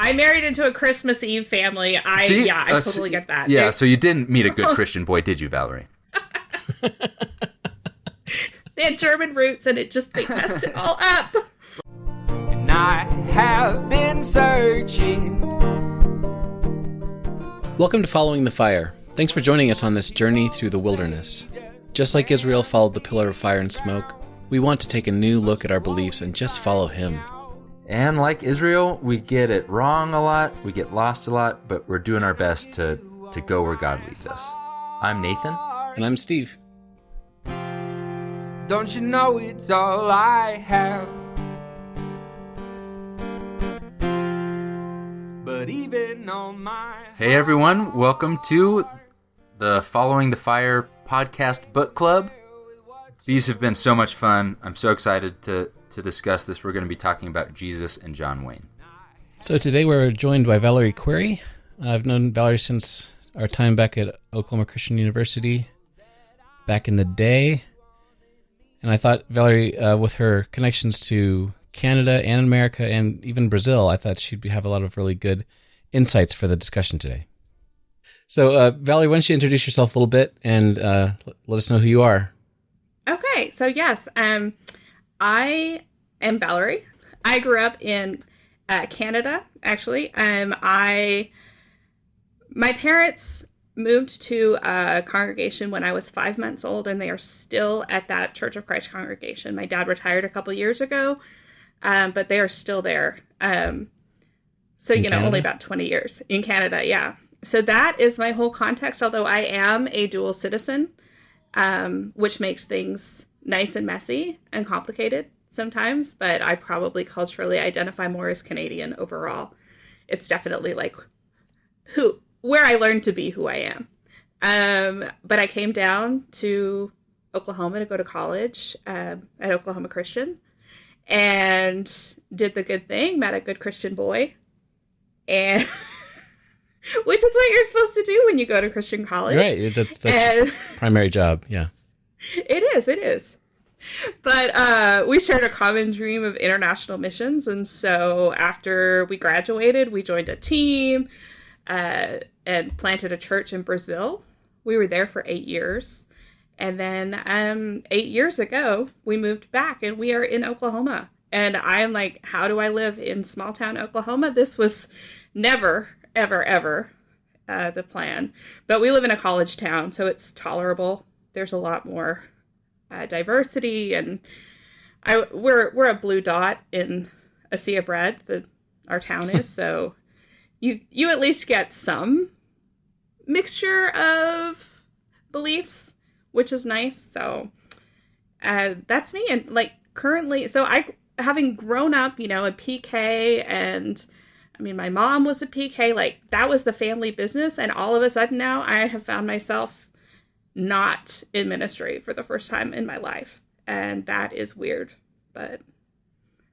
I married into a Christmas Eve family. I totally get that. Yeah, so you didn't meet a good Christian boy, did you, Valerie? They had German roots, and they messed it all up. And I have been searching. Welcome to Following the Fire. Thanks for joining us on this journey through the wilderness. Just like Israel followed the pillar of fire and smoke, we want to take a new look at our beliefs and just follow him. And like Israel, we get it wrong a lot, we get lost a lot, but we're doing our best to go where God leads us. I'm Nathan. And I'm Steve. Don't you know it's all I have? But even on my... Hey everyone, welcome to the Following the Fire podcast book club. These have been so much fun. I'm so excited to discuss this. We're going to be talking about Jesus and John Wayne. So today we're joined by Valerie Quirey. I've known Valerie since our time back at Oklahoma Christian University back in the day. And I thought Valerie, with her connections to Canada and America and even Brazil, I thought she'd have a lot of really good insights for the discussion today. So Valerie, why don't you introduce yourself a little bit and let us know who you are. Okay, so yes, I am Valerie. I grew up in Canada, actually. My parents moved to a congregation when I was 5 months old, and they are still at that Church of Christ congregation. My dad retired a couple years ago, but they are still there. So, in Canada? Only about 20 years in Canada, yeah. So that is my whole context, although I am a dual citizen, which makes things nice and messy and complicated sometimes, but I probably culturally identify more as Canadian overall. It's definitely like where I learned to be who I am. But I came down to Oklahoma to go to college at Oklahoma Christian and did the good thing, met a good Christian boy, and which is what you're supposed to do when you go to Christian college. Right, that's your primary job, yeah. It is. But we shared a common dream of international missions, and so after we graduated, we joined a team and planted a church in Brazil. We were there for 8 years, and then 8 years ago, we moved back, and we are in Oklahoma. And I'm like, how do I live in small town Oklahoma? This was never, ever, ever the plan. But we live in a college town, so it's tolerable. There's a lot more diversity, and we're a blue dot in a sea of red that our town is. So you at least get some mixture of beliefs, which is nice. So that's me. And like currently, so having grown up, a PK, and I mean, my mom was a PK, like that was the family business. And all of a sudden now I have found myself not in ministry for the first time in my life. And that is weird, but.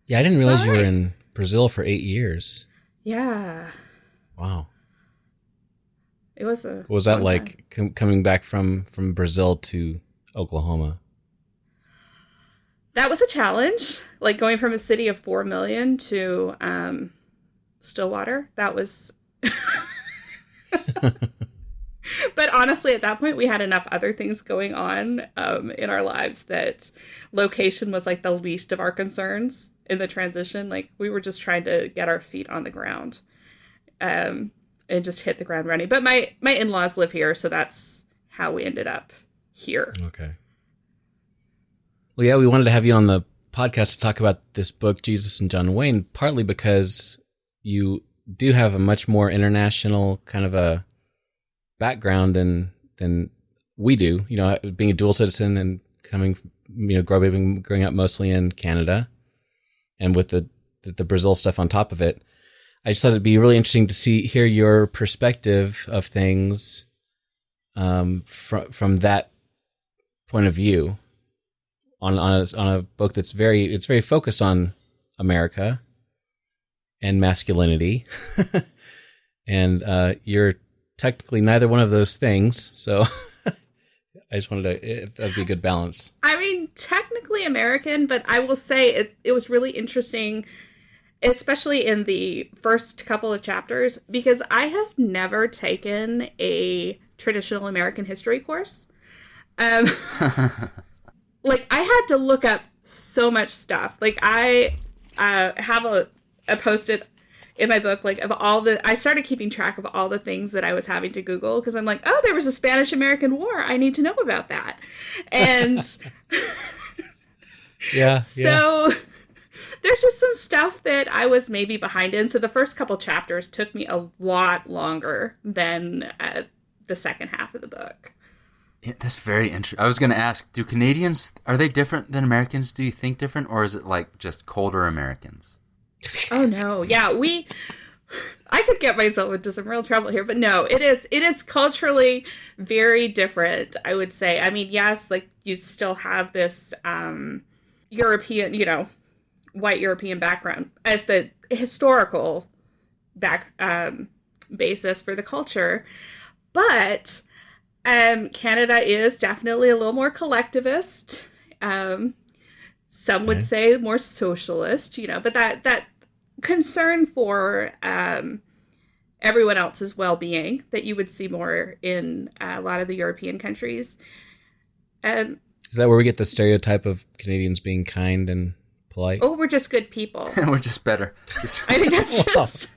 Yeah, I didn't realize you were in Brazil for 8 years. Yeah. Wow. It was What was that like coming back from Brazil to Oklahoma? That was a challenge, like going from a city of 4 million to Stillwater. That was... But honestly, at that point, we had enough other things going on in our lives that location was like the least of our concerns in the transition. Like we were just trying to get our feet on the ground and just hit the ground running. But my in-laws live here, so that's how we ended up here. Okay. Well, yeah, we wanted to have you on the podcast to talk about this book, Jesus and John Wayne, partly because you do have a much more international kind of a background than we do, being a dual citizen and growing up mostly in Canada and with the Brazil stuff on top of it. I just thought it'd be really interesting to hear your perspective of things from that point of view on a book that's very focused on America and masculinity, and you're technically neither one of those things, so I just wanted to, that'd be a good balance. I mean, technically American, but I will say it was really interesting. especially in the first couple of chapters, because I have never taken a traditional American history course. Um, like, I had to look up so much stuff. Like, I have a post-it in my book, like, of all the, I started keeping track of all the things that I was having to Google, because I'm like, oh, there was a Spanish-American War. I need to know about that. And so there's just some stuff that I was maybe behind in. So the first couple chapters took me a lot longer than the second half of the book. Yeah, that's very interesting. I was going to ask, do Canadians, are they different than Americans? Do you think different, or is it like just colder Americans? Oh no, yeah, I could get myself into some real trouble here, but no, it is culturally very different, I would say. I mean, yes, like, you still have this European, white European background as the historical basis for the culture, but Canada is definitely a little more collectivist. Some would say more socialist, but that concern for everyone else's well-being that you would see more in a lot of the European countries. Is that where we get the stereotype of Canadians being kind and polite? Oh, we're just good people. We're just better. I think that's just...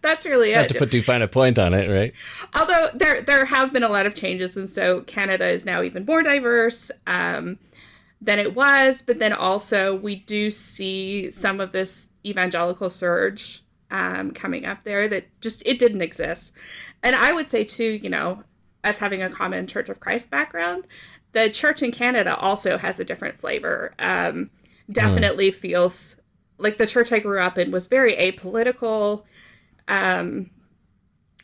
That's really it. Not to put too fine a point on it, right? Although there have been a lot of changes, and so Canada is now even more diverse than it was. But then also we do see some of this evangelical surge coming up there that just, it didn't exist. And I would say too, as having a common Church of Christ background, the church in Canada also has a different flavor. Definitely feels like the church I grew up in was very apolitical.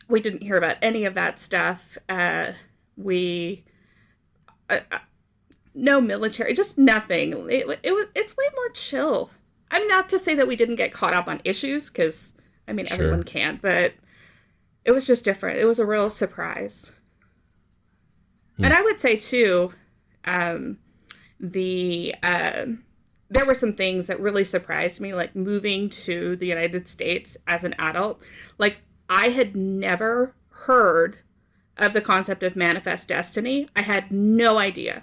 We didn't hear about any of that stuff. No military, just nothing. It's way more chill. I mean, not to say that we didn't get caught up on issues, because, I mean, everyone can, but it was just different. It was a real surprise. And I would say, too, there were some things that really surprised me, like moving to the United States as an adult. Like, I had never heard of the concept of manifest destiny. I had no idea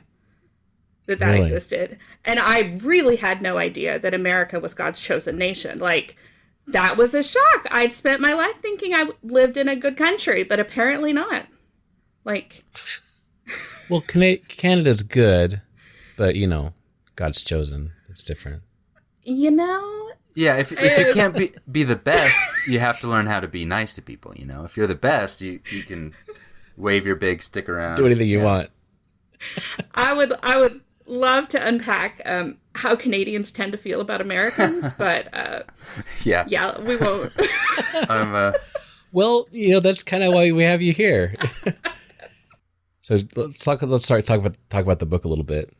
that existed. And I really had no idea that America was God's chosen nation. Like, that was a shock. I'd spent my life thinking I lived in a good country, but apparently not. Like... Well, Canada's good, but, God's chosen. It's different. Yeah, if you can't be the best, you have to learn how to be nice to people, If you're the best, you can wave your big stick around. Do anything you want. I would love to unpack how Canadians tend to feel about Americans, but yeah, we won't. Well, that's kind of why we have you here. So let's talk about the book a little bit.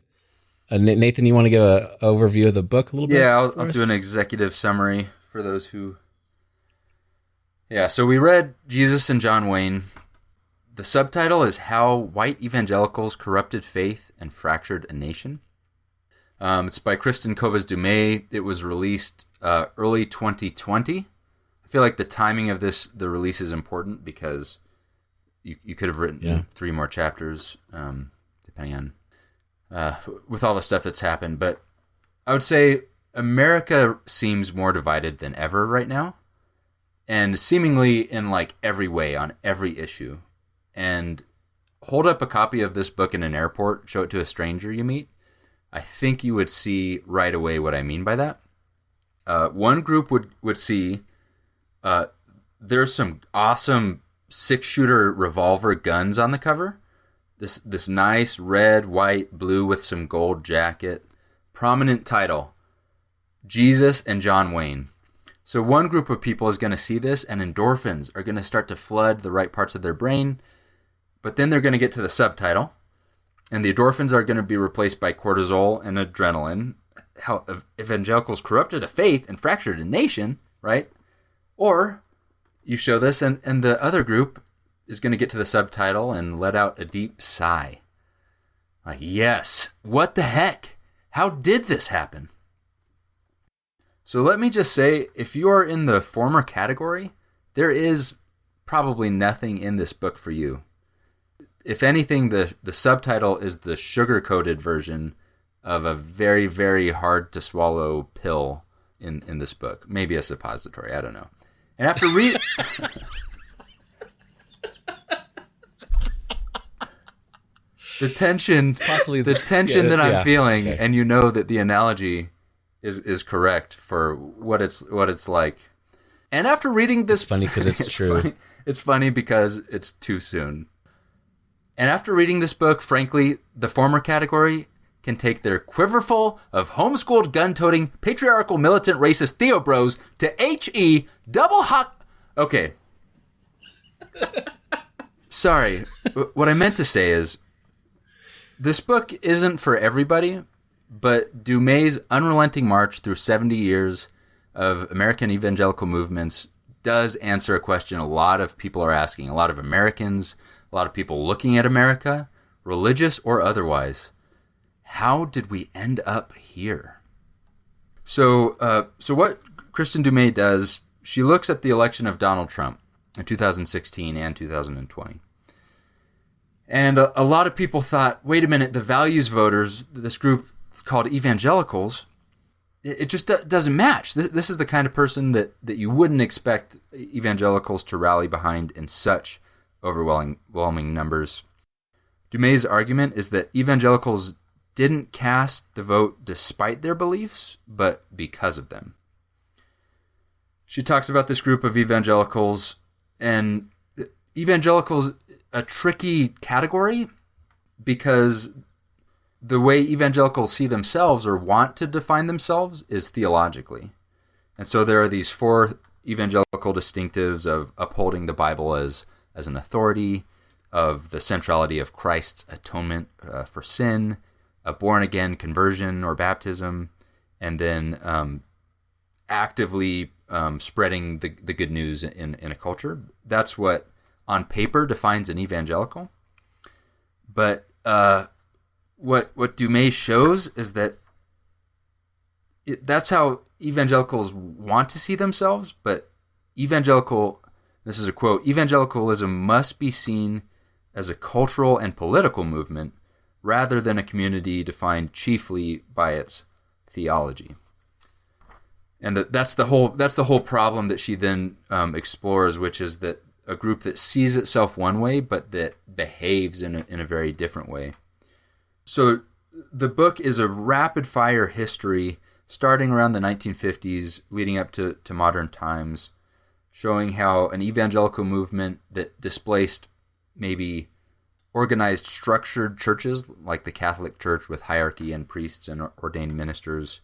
Nathan, you want to give an overview of the book a little bit? Yeah, I'll do an executive summary for those who... Yeah, so we read Jesus and John Wayne. The subtitle is How White Evangelicals Corrupted Faith and Fractured a Nation. It's by Kristen Dumais. It was released early 2020. I feel like the timing of the release is important, because you could have written 3 more chapters, depending on with all the stuff that's happened. But I would say America seems more divided than ever right now, and seemingly in like every way on every issue. And hold up a copy of this book in an airport, show it to a stranger you meet. I think you would see right away what I mean by that. One group would see there's some awesome 6-shooter revolver guns on the cover. This nice red, white, blue with some gold jacket. Prominent title, Jesus and John Wayne. So one group of people is going to see this, and endorphins are going to start to flood the right parts of their brain. But then they're going to get to the subtitle, and the endorphins are going to be replaced by cortisol and adrenaline. How evangelicals corrupted a faith and fractured a nation, right? Or you show this, and the other group is going to get to the subtitle and let out a deep sigh. Like, yes, what the heck? How did this happen? So let me just say, if you are in the former category, there is probably nothing in this book for you. If anything, the subtitle is the sugar-coated version of a very, very hard-to-swallow pill in this book. Maybe a suppository, I don't know. And after reading... The tension that I'm feeling, okay. And you know that the analogy is correct for what it's like. And after reading this... It's funny because it's true. It's funny because it's too soon. And after reading this book, frankly, the former category can take their quiverful of homeschooled, gun-toting, patriarchal, militant, racist theobros to H-E double hot... Okay. Sorry. What I meant to say is, this book isn't for everybody, but Dumay's unrelenting march through 70 years of American evangelical movements does answer a question a lot of people are asking, a lot of Americans, a lot of people looking at America, religious or otherwise. How did we end up here? So what Kristen Dumay does, she looks at the election of Donald Trump in 2016 and 2020. And a lot of people thought, wait a minute, the values voters, this group called evangelicals, it just doesn't match. This is the kind of person that you wouldn't expect evangelicals to rally behind in such overwhelming numbers. Dumay's argument is that evangelicals didn't cast the vote despite their beliefs, but because of them. She talks about this group of evangelicals, and evangelicals, a tricky category, because the way evangelicals see themselves or want to define themselves is theologically. And so there are these four evangelical distinctives of upholding the Bible as an authority, of the centrality of Christ's atonement for sin, a born-again conversion or baptism, and then actively spreading the good news in a culture. That's what, on paper, defines an evangelical. But what Dumay shows is that that's how evangelicals want to see themselves, but this is a quote, evangelicalism must be seen as a cultural and political movement rather than a community defined chiefly by its theology. And that's the whole problem that she then explores, which is that a group that sees itself one way, but that behaves in a very different way. So the book is a rapid-fire history starting around the 1950s, leading up to modern times, showing how an evangelical movement that displaced maybe organized, structured churches like the Catholic Church with hierarchy and priests and ordained ministers,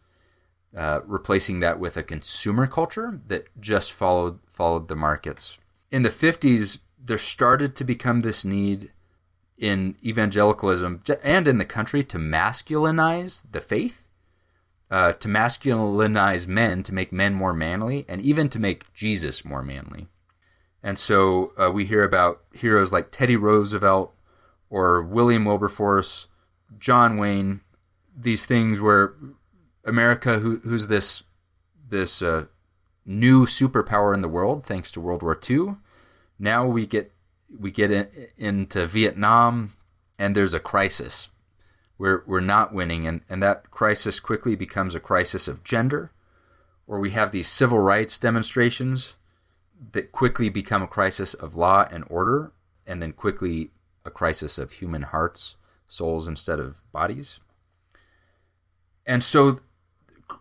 replacing that with a consumer culture that just followed the markets. In the 50s, there started to become this need in evangelicalism and in the country to masculinize the faith, to masculinize men, to make men more manly, and even to make Jesus more manly. And so we hear about heroes like Teddy Roosevelt or William Wilberforce, John Wayne, these things where America, who's this new superpower in the world, thanks to World War II. Now we get into Vietnam, and there's a crisis. We're not winning, and that crisis quickly becomes a crisis of gender, or we have these civil rights demonstrations that quickly become a crisis of law and order, and then quickly a crisis of human hearts, souls instead of bodies. And so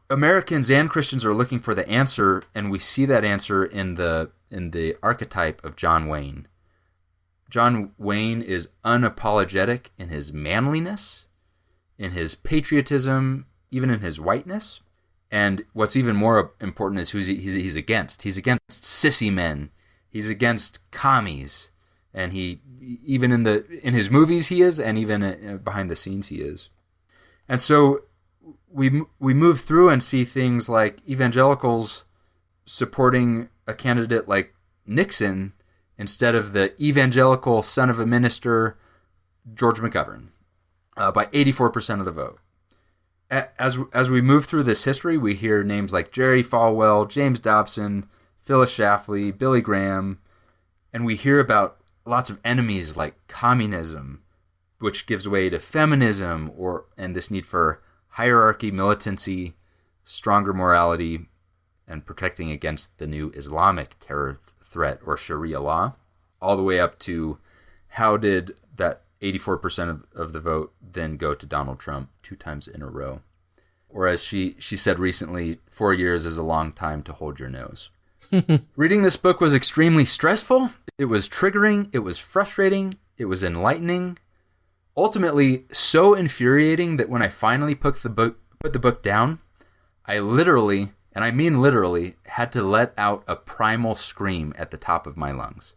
Americans and Christians are looking for the answer, and we see that answer in the archetype of John Wayne. John Wayne is unapologetic in his manliness, in his patriotism, even in his whiteness. And what's even more important is who he's against. He's against sissy men. He's against commies. And he, even in his movies he is, and even behind the scenes he is. And so we move through and see things like evangelicals supporting a candidate like Nixon instead of the evangelical son of a minister, George McGovern, by 84% of the vote. as we move through this history, we hear names like Jerry Falwell, James Dobson, Phyllis Schlafly, Billy Graham, and we hear about lots of enemies like communism, which gives way to feminism, and this need for hierarchy, militancy, stronger morality, and protecting against the new Islamic terror threat or Sharia law, all the way up to how did that 84% of the vote then go to Donald Trump 2 times in a row. Or as she said recently, 4 years is a long time to hold your nose. Reading this book was extremely stressful. It was triggering. It was frustrating. It was enlightening. Ultimately, so infuriating that when I finally put the book down, I literally, and I mean literally, had to let out a primal scream at the top of my lungs.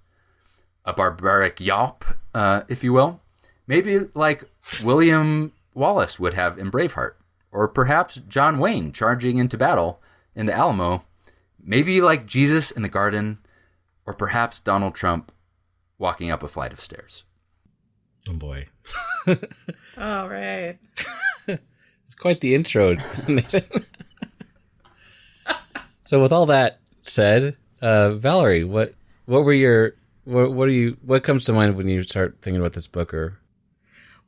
A barbaric yelp, if you will. Maybe like William Wallace would have in Braveheart. Or perhaps John Wayne charging into battle in the Alamo. Maybe like Jesus in the garden. Or perhaps Donald Trump walking up a flight of stairs. Oh, boy. All right. It's quite the intro, Nathan. So with all that said, Valerie, what comes to mind when you start thinking about this book? Or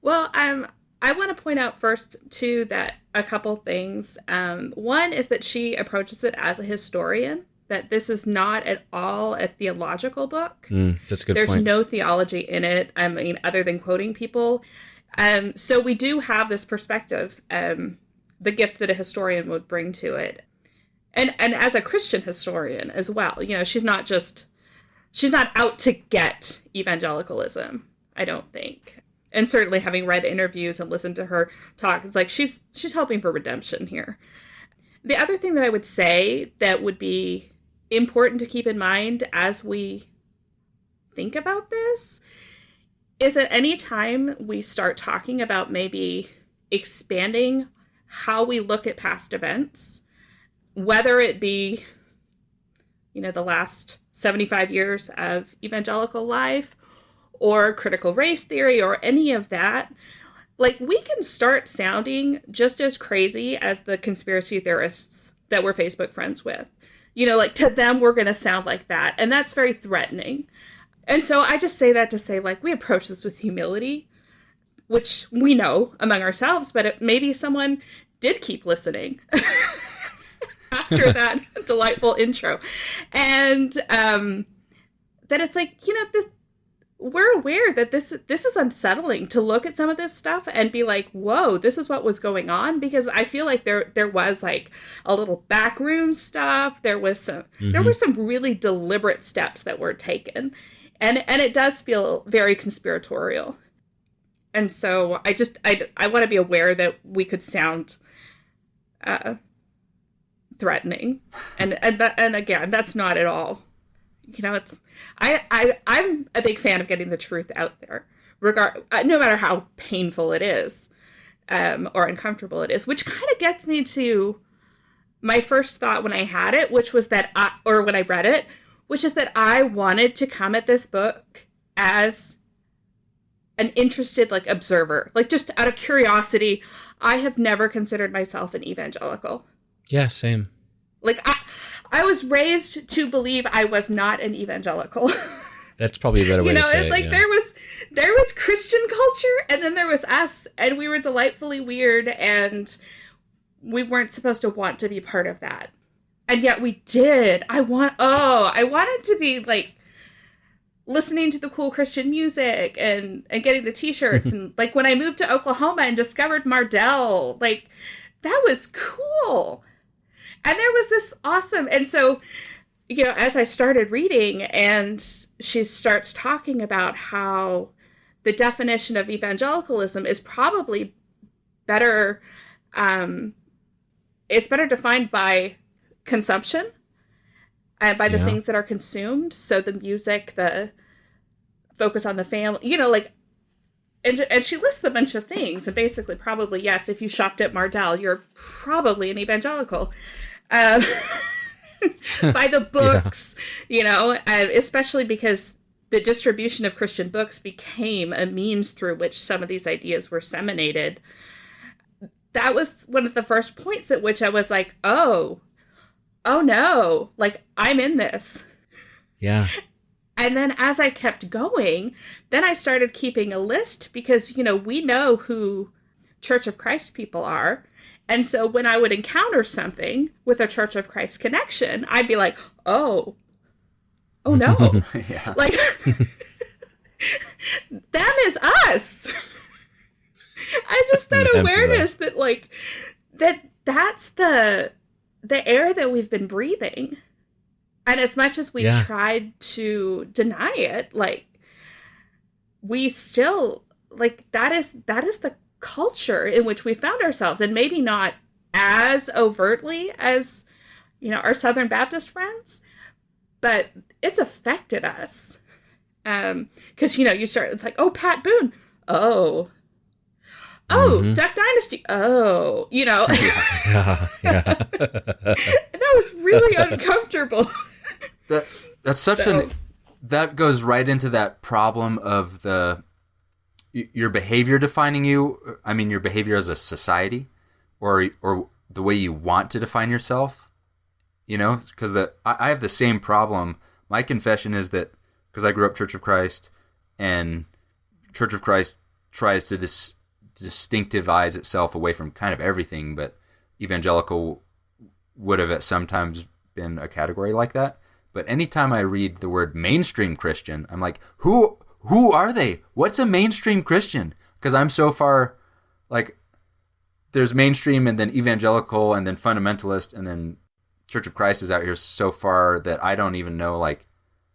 Well, I want to point out first, too, that a couple things. One is that she approaches it as a historian, that this is not at all a theological book. That's a good There's point. no theology in it, I mean, other than quoting people. So we do have this perspective, the gift that a historian would bring to it. And as a Christian historian as well, you know, she's not out to get evangelicalism, I don't think. And certainly having read interviews and listened to her talk, it's like she's hoping for redemption here. The other thing that I would say that would be important to keep in mind as we think about this is that anytime we start talking about maybe expanding how we look at past events, whether it be, you know, the last 75 years of evangelical life or critical race theory or any of that, like, we can start sounding just as crazy as the conspiracy theorists that we're Facebook friends with. You know, like, to them, we're going to sound like that. And that's very threatening. And so I just say that to say, like, we approach this with humility, which we know among ourselves, but maybe someone did keep listening after that delightful intro. And that it's like, you know, we're aware that this is unsettling to look at some of this stuff and be like, whoa, this is what was going on. Because I feel like there was like a little backroom stuff. There was some really deliberate steps that were taken. And it does feel very conspiratorial. And so I want to be aware that we could sound threatening. And again, that's not at all. You know, I'm a big fan of getting the truth out there, no matter how painful it is, or uncomfortable it is, which kind of gets me to my first thought when I had it, which was that when I read it, which is that I wanted to come at this book as an interested, like, observer, like, just out of curiosity. I have never considered myself an evangelical. Yeah, same. Like, I was raised to believe I was not an evangelical. That's probably a better way to say it. It's like, yeah. there was Christian culture, and then there was us, and we were delightfully weird, and we weren't supposed to want to be part of that. And yet we did. I wanted to be, like, listening to the cool Christian music and getting the t-shirts. And, like, when I moved to Oklahoma and discovered Mardell, like, that was cool. And there was this awesome, and so, you know, as I started reading, and she starts talking about how the definition of evangelicalism is probably better, it's better defined by consumption and by the things that are consumed. So the music, the focus on the family, you know, like, and she lists a bunch of things, and basically probably, yes, if you shopped at Mardell, you're probably an evangelical. By the books, you know, especially because the distribution of Christian books became a means through which some of these ideas were disseminated. that was one of the first points at which I was like, oh no, like I'm in this. Yeah. And then as I kept going, then I started keeping a list because, we know who Church of Christ people are. And so when I would encounter something with a Church of Christ connection, I'd be like, oh no. Yeah. Like, that is us. I just that awareness that like that's the air that we've been breathing. And as much as we tried to deny it, like we still like that is the culture in which we found ourselves, and maybe not as overtly as our Southern Baptist friends, but it's affected us. Because you start, it's like, oh, Pat Boone, oh, Duck Dynasty, oh, Yeah. that was really uncomfortable. That's such that goes right into that problem of your behavior defining you. I mean, your behavior as a society, or the way you want to define yourself. Because I have the same problem. My confession is that because I grew up Church of Christ, and Church of Christ tries to distinctivize itself away from kind of everything, but evangelical would have at sometimes been a category like that. But anytime I read the word mainstream Christian, I'm like, who are they? What's a mainstream Christian? Because I'm so far, like, there's mainstream and then evangelical and then fundamentalist and then Church of Christ is out here so far that I don't even know, like,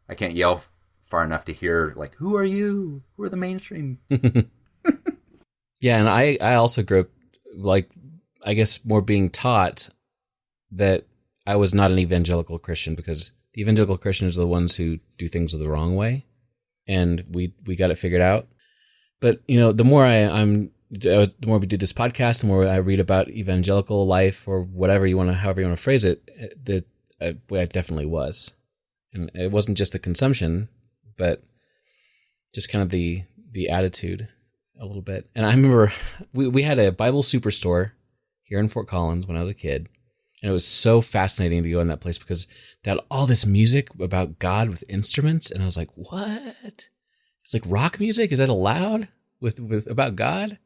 I can't yell far enough to hear, like, who are you? Who are the mainstream? Yeah, and I also grew up, like, I guess more being taught that I was not an evangelical Christian, because the evangelical Christians are the ones who do things the wrong way, and we got it figured out. But the more the more we do this podcast, the more I read about evangelical life, or however you want to phrase it, that I definitely was, and it wasn't just the consumption, but just kind of the attitude a little bit. And I remember we had a Bible Superstore here in Fort Collins when I was a kid. And it was so fascinating to go in that place because they had all this music about God with instruments. And I was like, what? It's like rock music? Is that allowed with about God?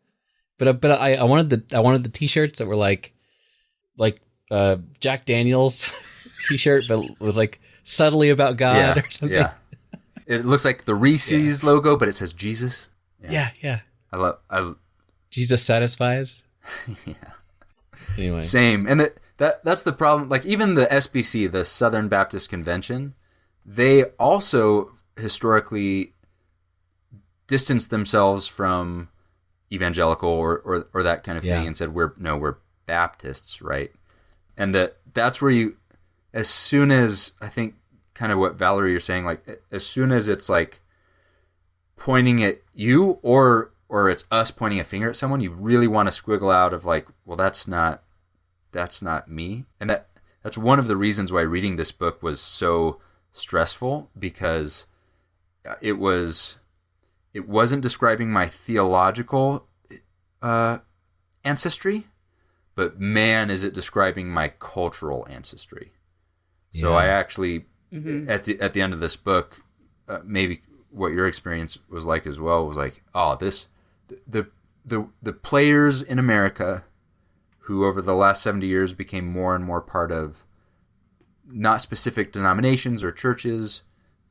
But I wanted the t-shirts that were like Jack Daniels t-shirt, but it was like subtly about God or something. Yeah. It looks like the Reese's logo, but it says Jesus. Yeah. I love Jesus satisfies. Yeah. Anyway. Same. And that's the problem. Like, even the SBC, the Southern Baptist Convention, they also historically distanced themselves from evangelical or that kind of thing and said, we're Baptists, right? And that's where as soon as, I think kind of what Valerie, you're saying, like, as soon as it's like pointing at you or it's us pointing a finger at someone, you really want to squiggle out of like, well, that's not me. And that's one of the reasons why reading this book was so stressful, because it wasn't describing my theological ancestry, but man, is it describing my cultural ancestry. So I actually, at the end of this book, maybe what your experience was like as well, was like, oh, the players in America who over the last 70 years became more and more part of not specific denominations or churches,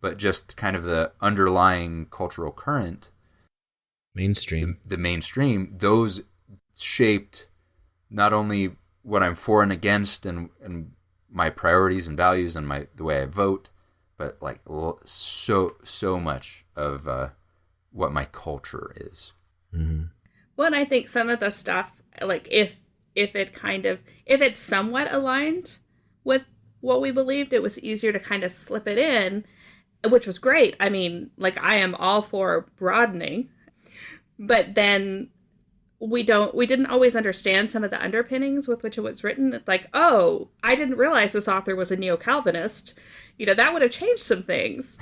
but just kind of the underlying cultural current. Mainstream. The mainstream, those shaped not only what I'm for and against and my priorities and values and the way I vote, but like so much of what my culture is. Mm-hmm. Well, and I think some of the stuff, like if it's somewhat aligned with what we believed, it was easier to kind of slip it in, which was great. I mean, like, I am all for broadening, but then we didn't always understand some of the underpinnings with which it was written. It's like, oh, I didn't realize this author was a neo-Calvinist. That would have changed some things,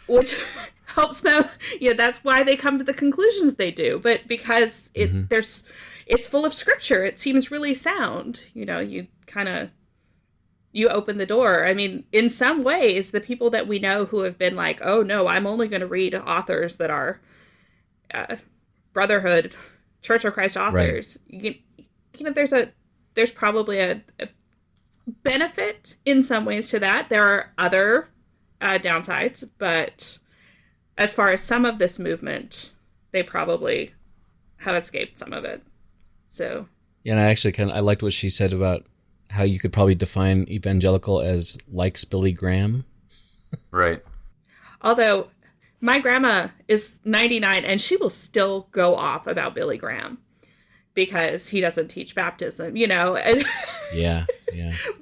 which helps them. That's why they come to the conclusions they do. But because there's it's full of scripture. It seems really sound. You open the door. I mean, in some ways, the people that we know who have been like, oh no, I'm only going to read authors that are Brotherhood, Church of Christ authors. Right. There's probably a benefit in some ways to that. There are other downsides, but as far as some of this movement, they probably have escaped some of it. So yeah, and I actually I liked what she said about how you could probably define evangelical as likes Billy Graham. Right. Although my grandma is 99 and she will still go off about Billy Graham because he doesn't teach baptism, And yeah.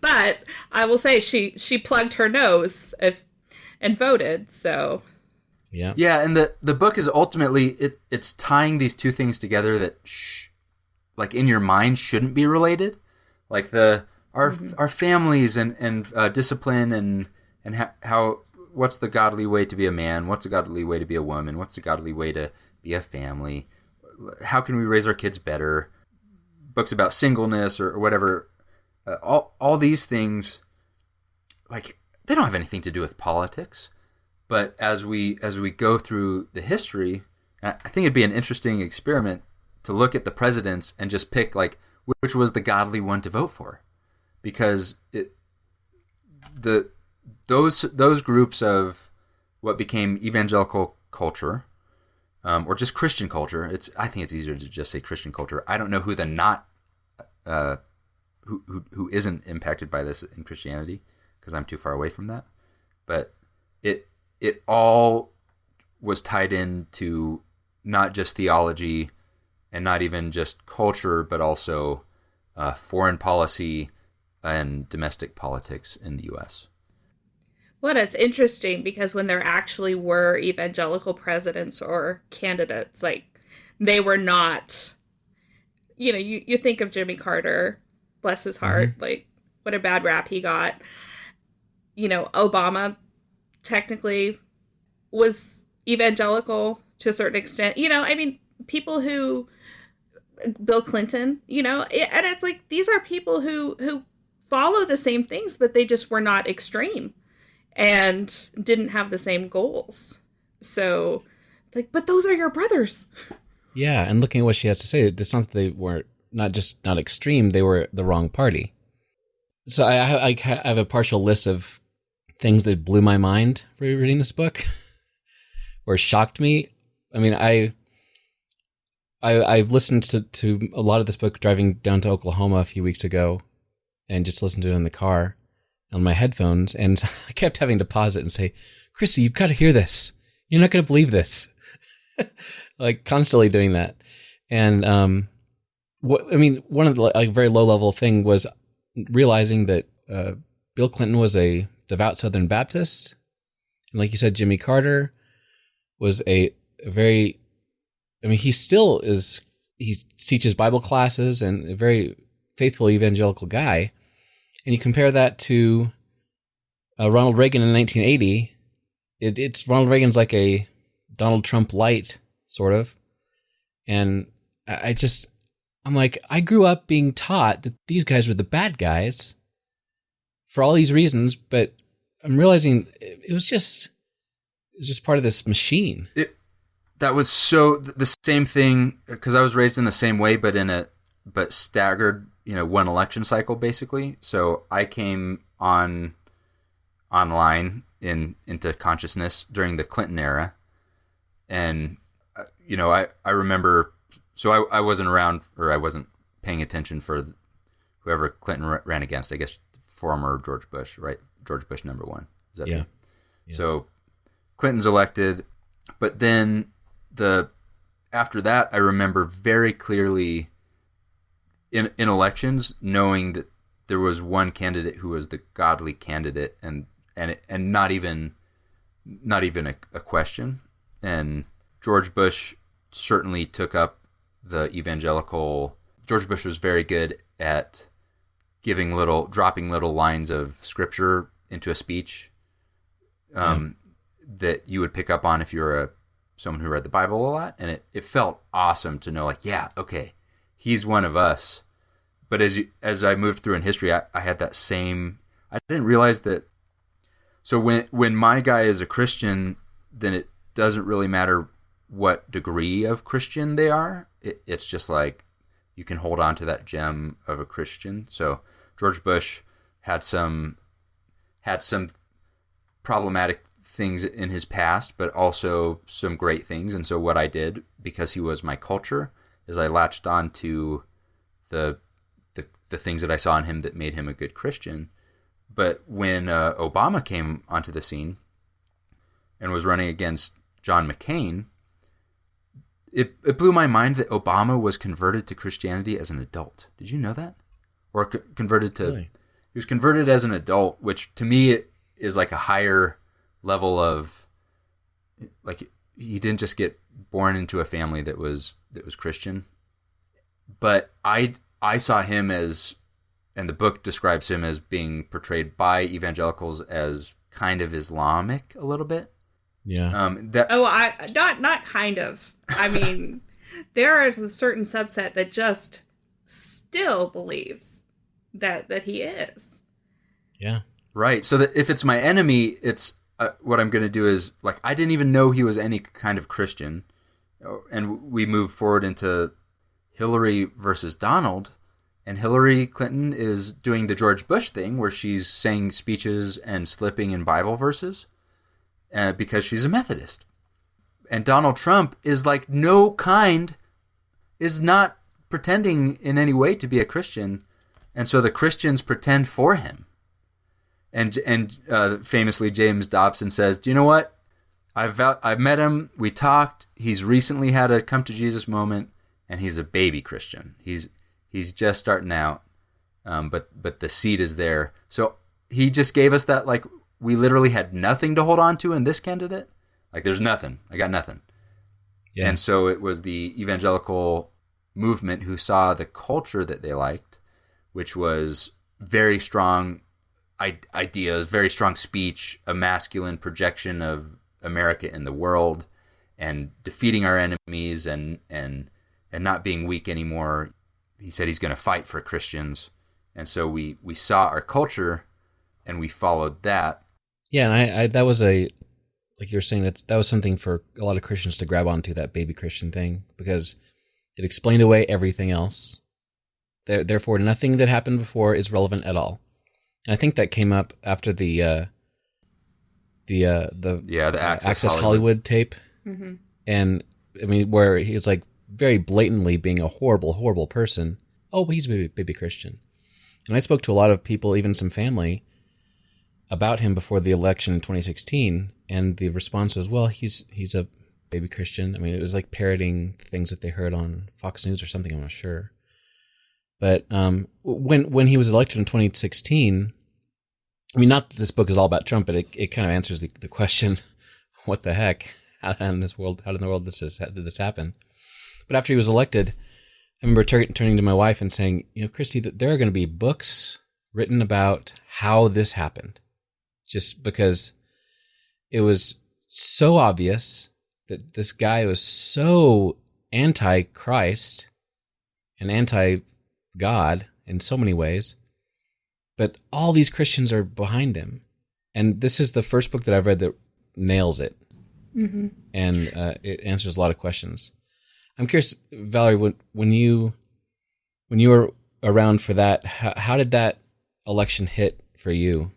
But I will say she plugged her nose and voted, so yeah. Yeah, and the book is ultimately it's tying these two things together that like in your mind shouldn't be related, like our families and discipline and how what's the godly way to be a man, what's the godly way to be a woman, what's the godly way to be a family, how can we raise our kids better, books about singleness or whatever, all these things, like they don't have anything to do with politics. But as we go through the history, I think it'd be an interesting experiment to look at the presidents and just pick like which was the godly one to vote for, because those groups of what became evangelical culture, or just Christian culture. I think it's easier to just say Christian culture. I don't know who who isn't impacted by this in Christianity, because I'm too far away from that. But it all was tied into not just theology and not even just culture, but also foreign policy and domestic politics in the U.S. Well, it's interesting because when there actually were evangelical presidents or candidates, like they were not, you think of Jimmy Carter, bless his heart, like what a bad rap he got. Obama technically was evangelical to a certain extent. People who, Bill Clinton, and it's like these are people who follow the same things, but they just were not extreme and didn't have the same goals. So, but those are your brothers. Yeah, and looking at what she has to say, it's not that they were not extreme, they were the wrong party. So I have a partial list of things that blew my mind for reading this book, or shocked me. I mean, I've listened to a lot of this book driving down to Oklahoma a few weeks ago, and just listened to it in the car on my headphones, and I kept having to pause it and say, Chrissy, you've got to hear this. You're not going to believe this. Like constantly doing that. And one of the very low level thing was realizing that Bill Clinton was a devout Southern Baptist. And like you said, Jimmy Carter was he still is, he teaches Bible classes and a very faithful evangelical guy. And you compare that to Ronald Reagan in 1980, it's Ronald Reagan's like a Donald Trump light, sort of. And I'm like, I grew up being taught that these guys were the bad guys for all these reasons, but I'm realizing it was just part of this machine. That was so the same thing, because I was raised in the same way, but staggered, one election cycle basically. So I came online into consciousness during the Clinton era, and I remember. So I wasn't around, or I wasn't paying attention for whoever Clinton ran against. I guess former George Bush, right? George Bush number one. Is that true? Yeah. So Clinton's elected, but then after that, I remember very clearly in elections knowing that there was one candidate who was the godly candidate, and not even a question. And George Bush certainly took up the evangelical. George Bush was very good at dropping little lines of scripture into a speech that you would pick up on if you were someone who read the Bible a lot. And it felt awesome to know, like, yeah, okay, he's one of us. But as I moved through in history, I had that same. I didn't realize that. So when my guy is a Christian, then it doesn't really matter what degree of Christian they are. It's just like you can hold on to that gem of a Christian. So George Bush had some problematic things in his past, but also some great things. And so what I did, because he was my culture, is I latched on to the things that I saw in him that made him a good Christian. But when Obama came onto the scene and was running against John McCain, it blew my mind that Obama was converted to Christianity as an adult. Did you know that? Or converted to... Really? He was converted as an adult, which to me is like a higher level of... Like, he didn't just get born into a family that was Christian. But I saw him as... And the book describes him as being portrayed by evangelicals as kind of Islamic a little bit. Yeah. Not kind of. I mean, there is a certain subset that just still believes that he is. Yeah. Right. So that if it's my enemy, it's what I'm going to do is, like, I didn't even know he was any kind of Christian. And we move forward into Hillary versus Donald. And Hillary Clinton is doing the George Bush thing where she's saying speeches and slipping in Bible verses because she's a Methodist. And Donald Trump is like is not pretending in any way to be a Christian. And so the Christians pretend for him. And famously, James Dobson says, do you know what? I've met him. We talked. He's recently had a come to Jesus moment, and he's a baby Christian. He's just starting out, but the seed is there. So he just gave us that, like, we literally had nothing to hold on to in this candidate. Like, there's nothing. I got nothing. Yeah. And so it was the evangelical movement who saw the culture that they liked, which was very strong ideas, very strong speech, a masculine projection of America in the world, and defeating our enemies and not being weak anymore. He said he's going to fight for Christians. And so we saw our culture and we followed that. Yeah, and I that was like you were saying, that was something for a lot of Christians to grab onto, that baby Christian thing, because it explained away everything else. Therefore, nothing that happened before is relevant at all. And I think that came up after the Access Hollywood tape. Mm-hmm. And I mean, where he was like very blatantly being a horrible, horrible person. Oh, he's a baby Christian. And I spoke to a lot of people, even some family, about him before the election in 2016, and the response was, well, he's a baby Christian. I mean, it was like parroting things that they heard on Fox News or something, I'm not sure. But when he was elected in 2016, I mean, not that this book is all about Trump, but it kind of answers the question, what the heck? How in the world did this happen? But after he was elected, I remember turning to my wife and saying, Christy, there are going to be books written about how this happened, just because it was so obvious that this guy was so anti-Christ and anti-God in so many ways, but all these Christians are behind him. And this is the first book that I've read that nails it. Mm-hmm. And it answers a lot of questions. I'm curious, Valerie, when you were around for that, how did that election hit for you?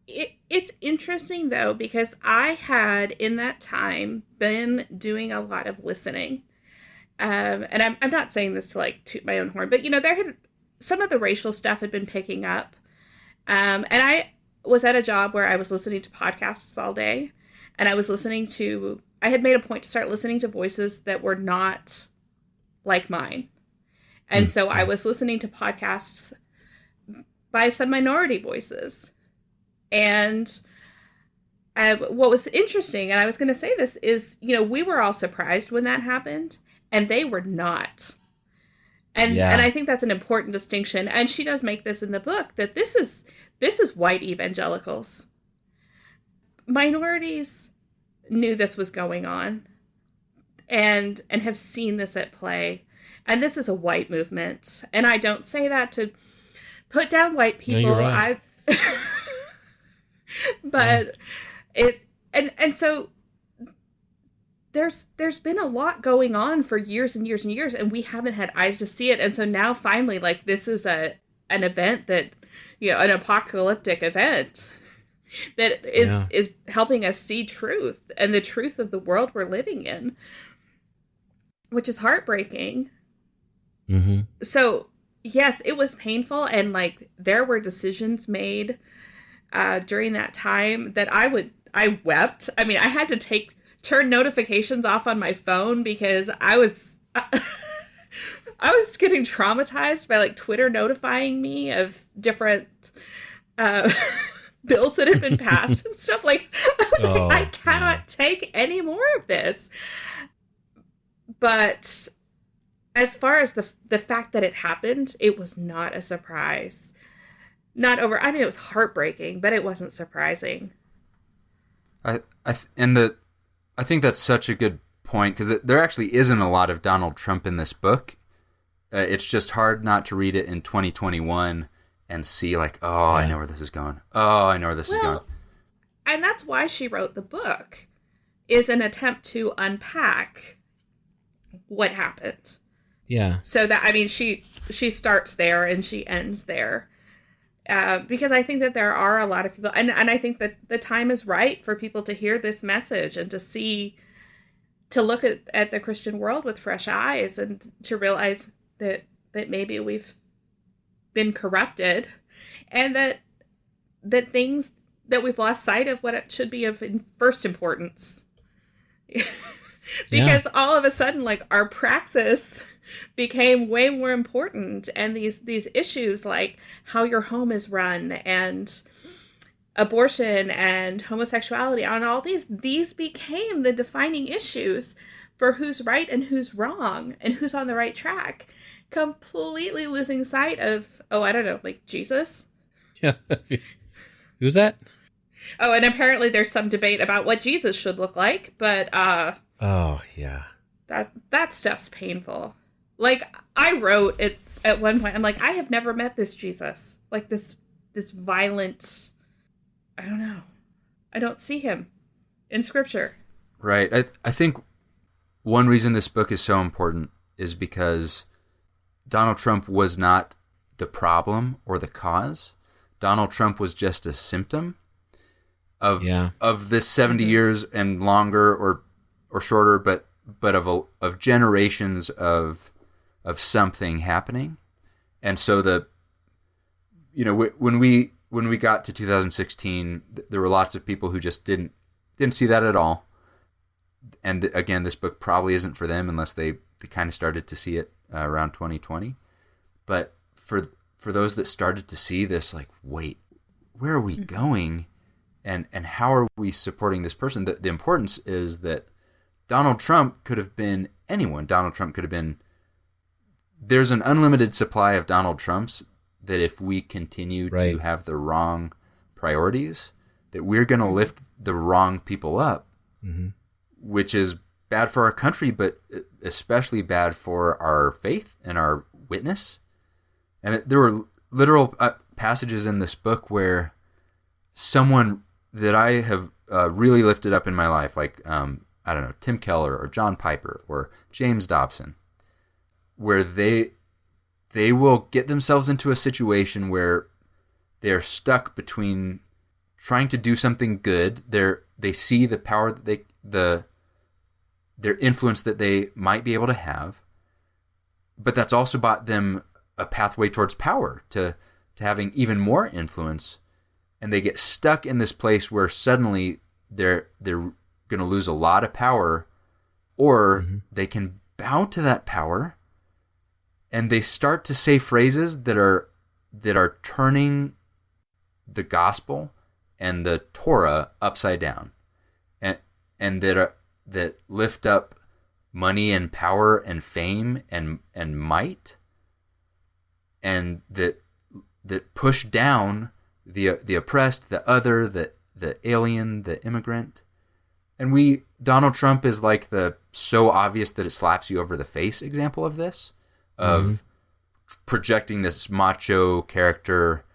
It's interesting, though, because I had, in that time, been doing a lot of listening. And I'm not saying this to, like, toot my own horn, but, there had some of the racial stuff had been picking up. And I was at a job where I was listening to podcasts all day. And I had made a point to start listening to voices that were not like mine. And so I was listening to podcasts by some minority voices. And what was interesting, and I was going to say this, is, we were all surprised when that happened, and they were not. And I think that's an important distinction. And she does make this in the book, that this is white evangelicals. Minorities knew this was going on and have seen this at play. And this is a white movement. And I don't say that to put down white people. No, you're right. But so there's been a lot going on for years and years and years, and we haven't had eyes to see it. And so now finally, like, this is an event that, an apocalyptic event that is helping us see truth and the truth of the world we're living in, which is heartbreaking. Mm-hmm. So yes, it was painful, and like there were decisions made during that time that I wept. I mean, I had to turn notifications off on my phone because I was getting traumatized by like Twitter notifying me of different bills that had been passed and stuff. Like, I cannot take any more of this. But as far as the fact that it happened, it was not a surprise. It was heartbreaking, but it wasn't surprising. I think that's such a good point, because there actually isn't a lot of Donald Trump in this book. It's just hard not to read it in 2021 and see like, I know where this is going. Oh, I know where this is going. And that's why she wrote the book, is an attempt to unpack what happened. Yeah. So that, I mean, she starts there and she ends there. Because I think that there are a lot of people, and I think that the time is right for people to hear this message and to look at the Christian world with fresh eyes, and to realize that maybe we've been corrupted, and that things that we've lost sight of what it should be of first importance. Because all of a sudden, like, our praxis became way more important, and these issues like how your home is run and abortion and homosexuality and all these became the defining issues for who's right and who's wrong and who's on the right track, completely losing sight of, I don't know, like Jesus. Yeah. Who's that? Oh, and apparently there's some debate about what Jesus should look like, but oh yeah, that stuff's painful. Like, I wrote it at one point, I'm like, I have never met this Jesus. Like, this violent, I don't know. I don't see him in Scripture. Right. I think one reason this book is so important is because Donald Trump was not the problem or the cause. Donald Trump was just a symptom of this 70 years and longer or shorter, but of generations of something happening. And so when we got to 2016, there were lots of people who just didn't see that at all. And again, this book probably isn't for them unless they kind of started to see it around 2020. But for those that started to see this, like, wait, where are we going? And how are we supporting this person? The importance is that Donald Trump could have been anyone. Donald Trump could have been... There's an unlimited supply of Donald Trumps that if we continue to have the wrong priorities, that we're going to lift the wrong people up, which is bad for our country, but especially bad for our faith and our witness. And there were literal passages in this book where someone that I have really lifted up in my life, like, I don't know, Tim Keller or John Piper or James Dobson, where they will get themselves into a situation where they're stuck between trying to do something good. They see the power that their influence that they might be able to have, but that's also bought them a pathway towards power, to having even more influence, and they get stuck in this place where suddenly they're going to lose a lot of power, or they can bow to that power. And they start to say phrases that are turning the gospel and the Torah upside down, and that lift up money and power and fame and might, and that push down the oppressed, the other, the alien, the immigrant. And Donald Trump is like the so obvious that it slaps you over the face example of this. of projecting this macho character,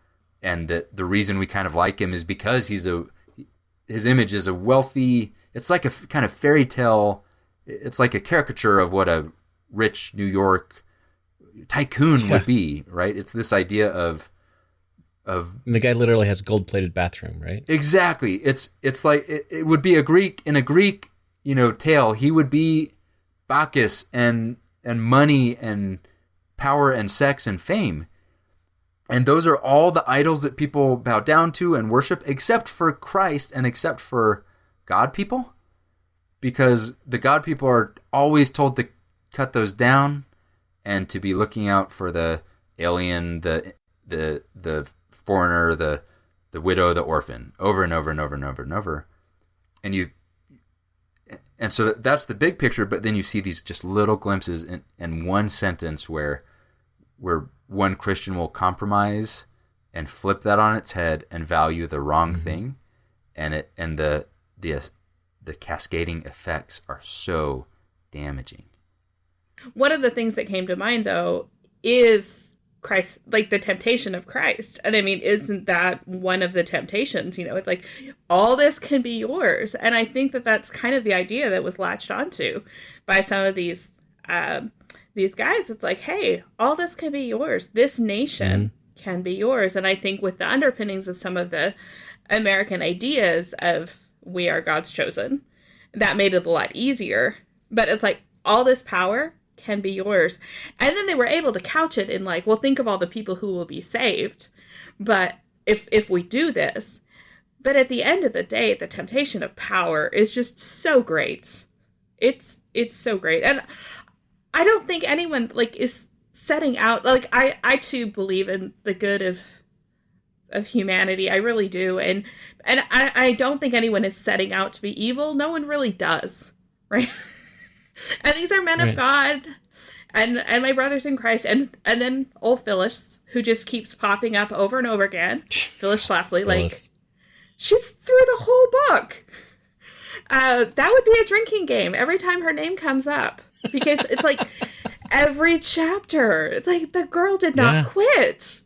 and that the reason we kind of like him is because his image is a wealthy. It's like a kind of fairy tale. It's like a caricature of what a rich New York tycoon would be, right? It's this idea of and the guy literally has gold-plated bathroom, right? Exactly. It's like it would be in a Greek, tale. He would be Bacchus and money and power and sex and fame. And those are all the idols that people bow down to and worship, except for Christ and except for God people, because the God people are always told to cut those down and to be looking out for the alien, the foreigner, the widow, the orphan, over and over and over and over and over. And so that's the big picture, but then you see these just little glimpses in one sentence where one Christian will compromise and flip that on its head and value the wrong thing, and the cascading effects are so damaging. One of the things that came to mind, though, is Christ, like the temptation of Christ. And I mean, isn't that one of the temptations? It's like, all this can be yours. And I think that that's kind of the idea that was latched onto by some of these guys. It's like, hey, all this can be yours. This nation can be yours. And I think with the underpinnings of some of the American ideas of we are God's chosen, that made it a lot easier. But it's like, all this power can be yours. And then they were able to couch it in like, well, think of all the people who will be saved. But if we do this, but at the end of the day, the temptation of power is just so great. It's so great. And I don't think anyone like is setting out, like I too believe in the good of humanity. I really do. And I don't think anyone is setting out to be evil. No one really does. Right. And these are men of God, and my brothers in Christ, and then old Phyllis, who just keeps popping up over and over again. Phyllis Schlafly, like, she's through the whole book. That would be a drinking game every time her name comes up, because it's like every chapter, it's like the girl did not quit.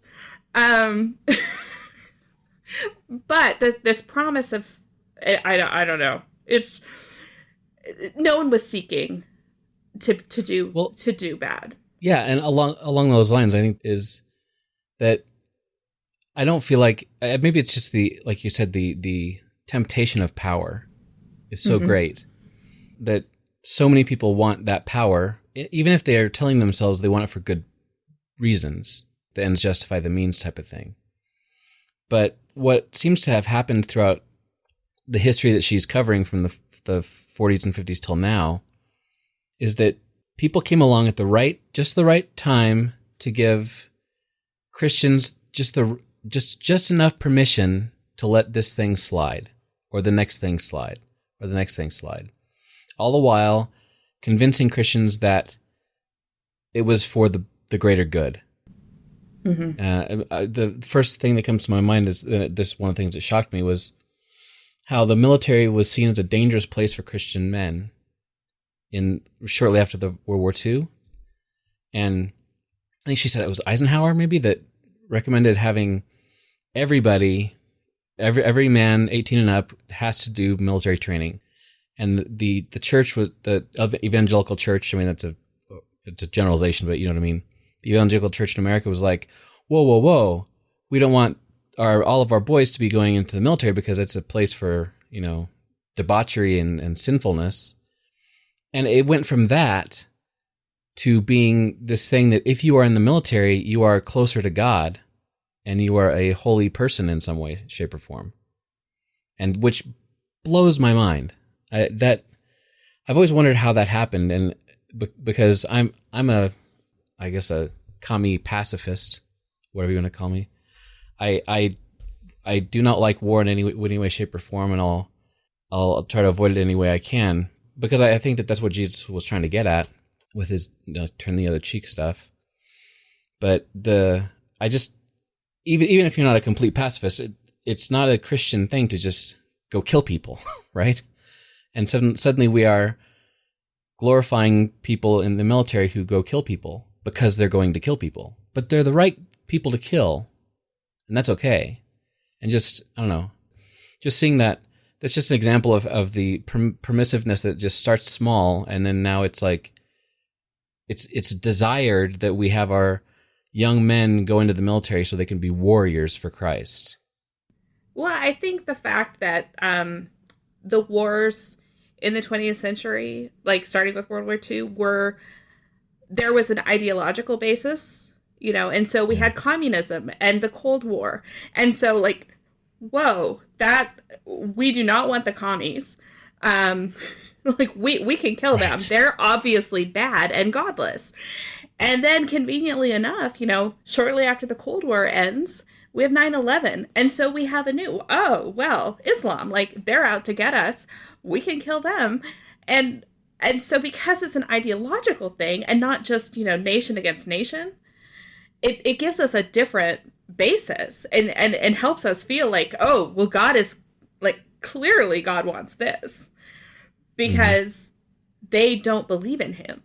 But this promise of, I don't know, it's. No one was seeking to do bad. Yeah, and along those lines, I think is that I don't feel like maybe it's just like you said, the temptation of power is so great that so many people want that power, even if they are telling themselves they want it for good reasons, the ends justify the means type of thing. But what seems to have happened throughout the history that she's covering from the 40s and 50s till now is that people came along at the right time to give Christians just enough permission to let this thing slide, or the next thing slide, or the next thing slide, all the while convincing Christians that it was for the greater good. The first thing that comes to my mind is this. One of the things that shocked me was how the military was seen as a dangerous place for Christian men shortly after the World War II. And I think she said it was Eisenhower maybe that recommended having everybody, every man 18 and up has to do military training. And the church was the evangelical church. I mean, it's a generalization, but you know what I mean? The evangelical church in America was like, whoa. We don't want all of our boys to be going into the military because it's a place for, debauchery and sinfulness. And it went from that to being this thing that if you are in the military, you are closer to God and you are a holy person in some way, shape, or form. And which blows my mind. I've always wondered how that happened, and because I'm a commie pacifist, whatever you want to call me. I do not like war in any way, shape, or form, and I'll try to avoid it any way I can, because I think that that's what Jesus was trying to get at with his turn the other cheek stuff. But even if you're not a complete pacifist, it's not a Christian thing to just go kill people, right? And suddenly we are glorifying people in the military who go kill people. because they're going to kill people. But they're the right people to kill, and that's okay. And just, I don't know, just seeing that's just an example of the permissiveness that just starts small, and then now it's like, it's desired that we have our young men go into the military so they can be warriors for Christ. Well, I think the fact that the wars in the 20th century, like starting with World War II, there was an ideological basis, and so we had communism and the Cold War. And so like, whoa, that we do not want the commies. Like we can kill them. They're obviously bad and godless. And then conveniently enough, shortly after the Cold War ends, we have 9/11. And so we have a new, Islam, like they're out to get us. We can kill them. And so because it's an ideological thing and not just, nation against nation, it gives us a different basis and helps us feel like, oh, well, God is like, clearly God wants this because they don't believe in him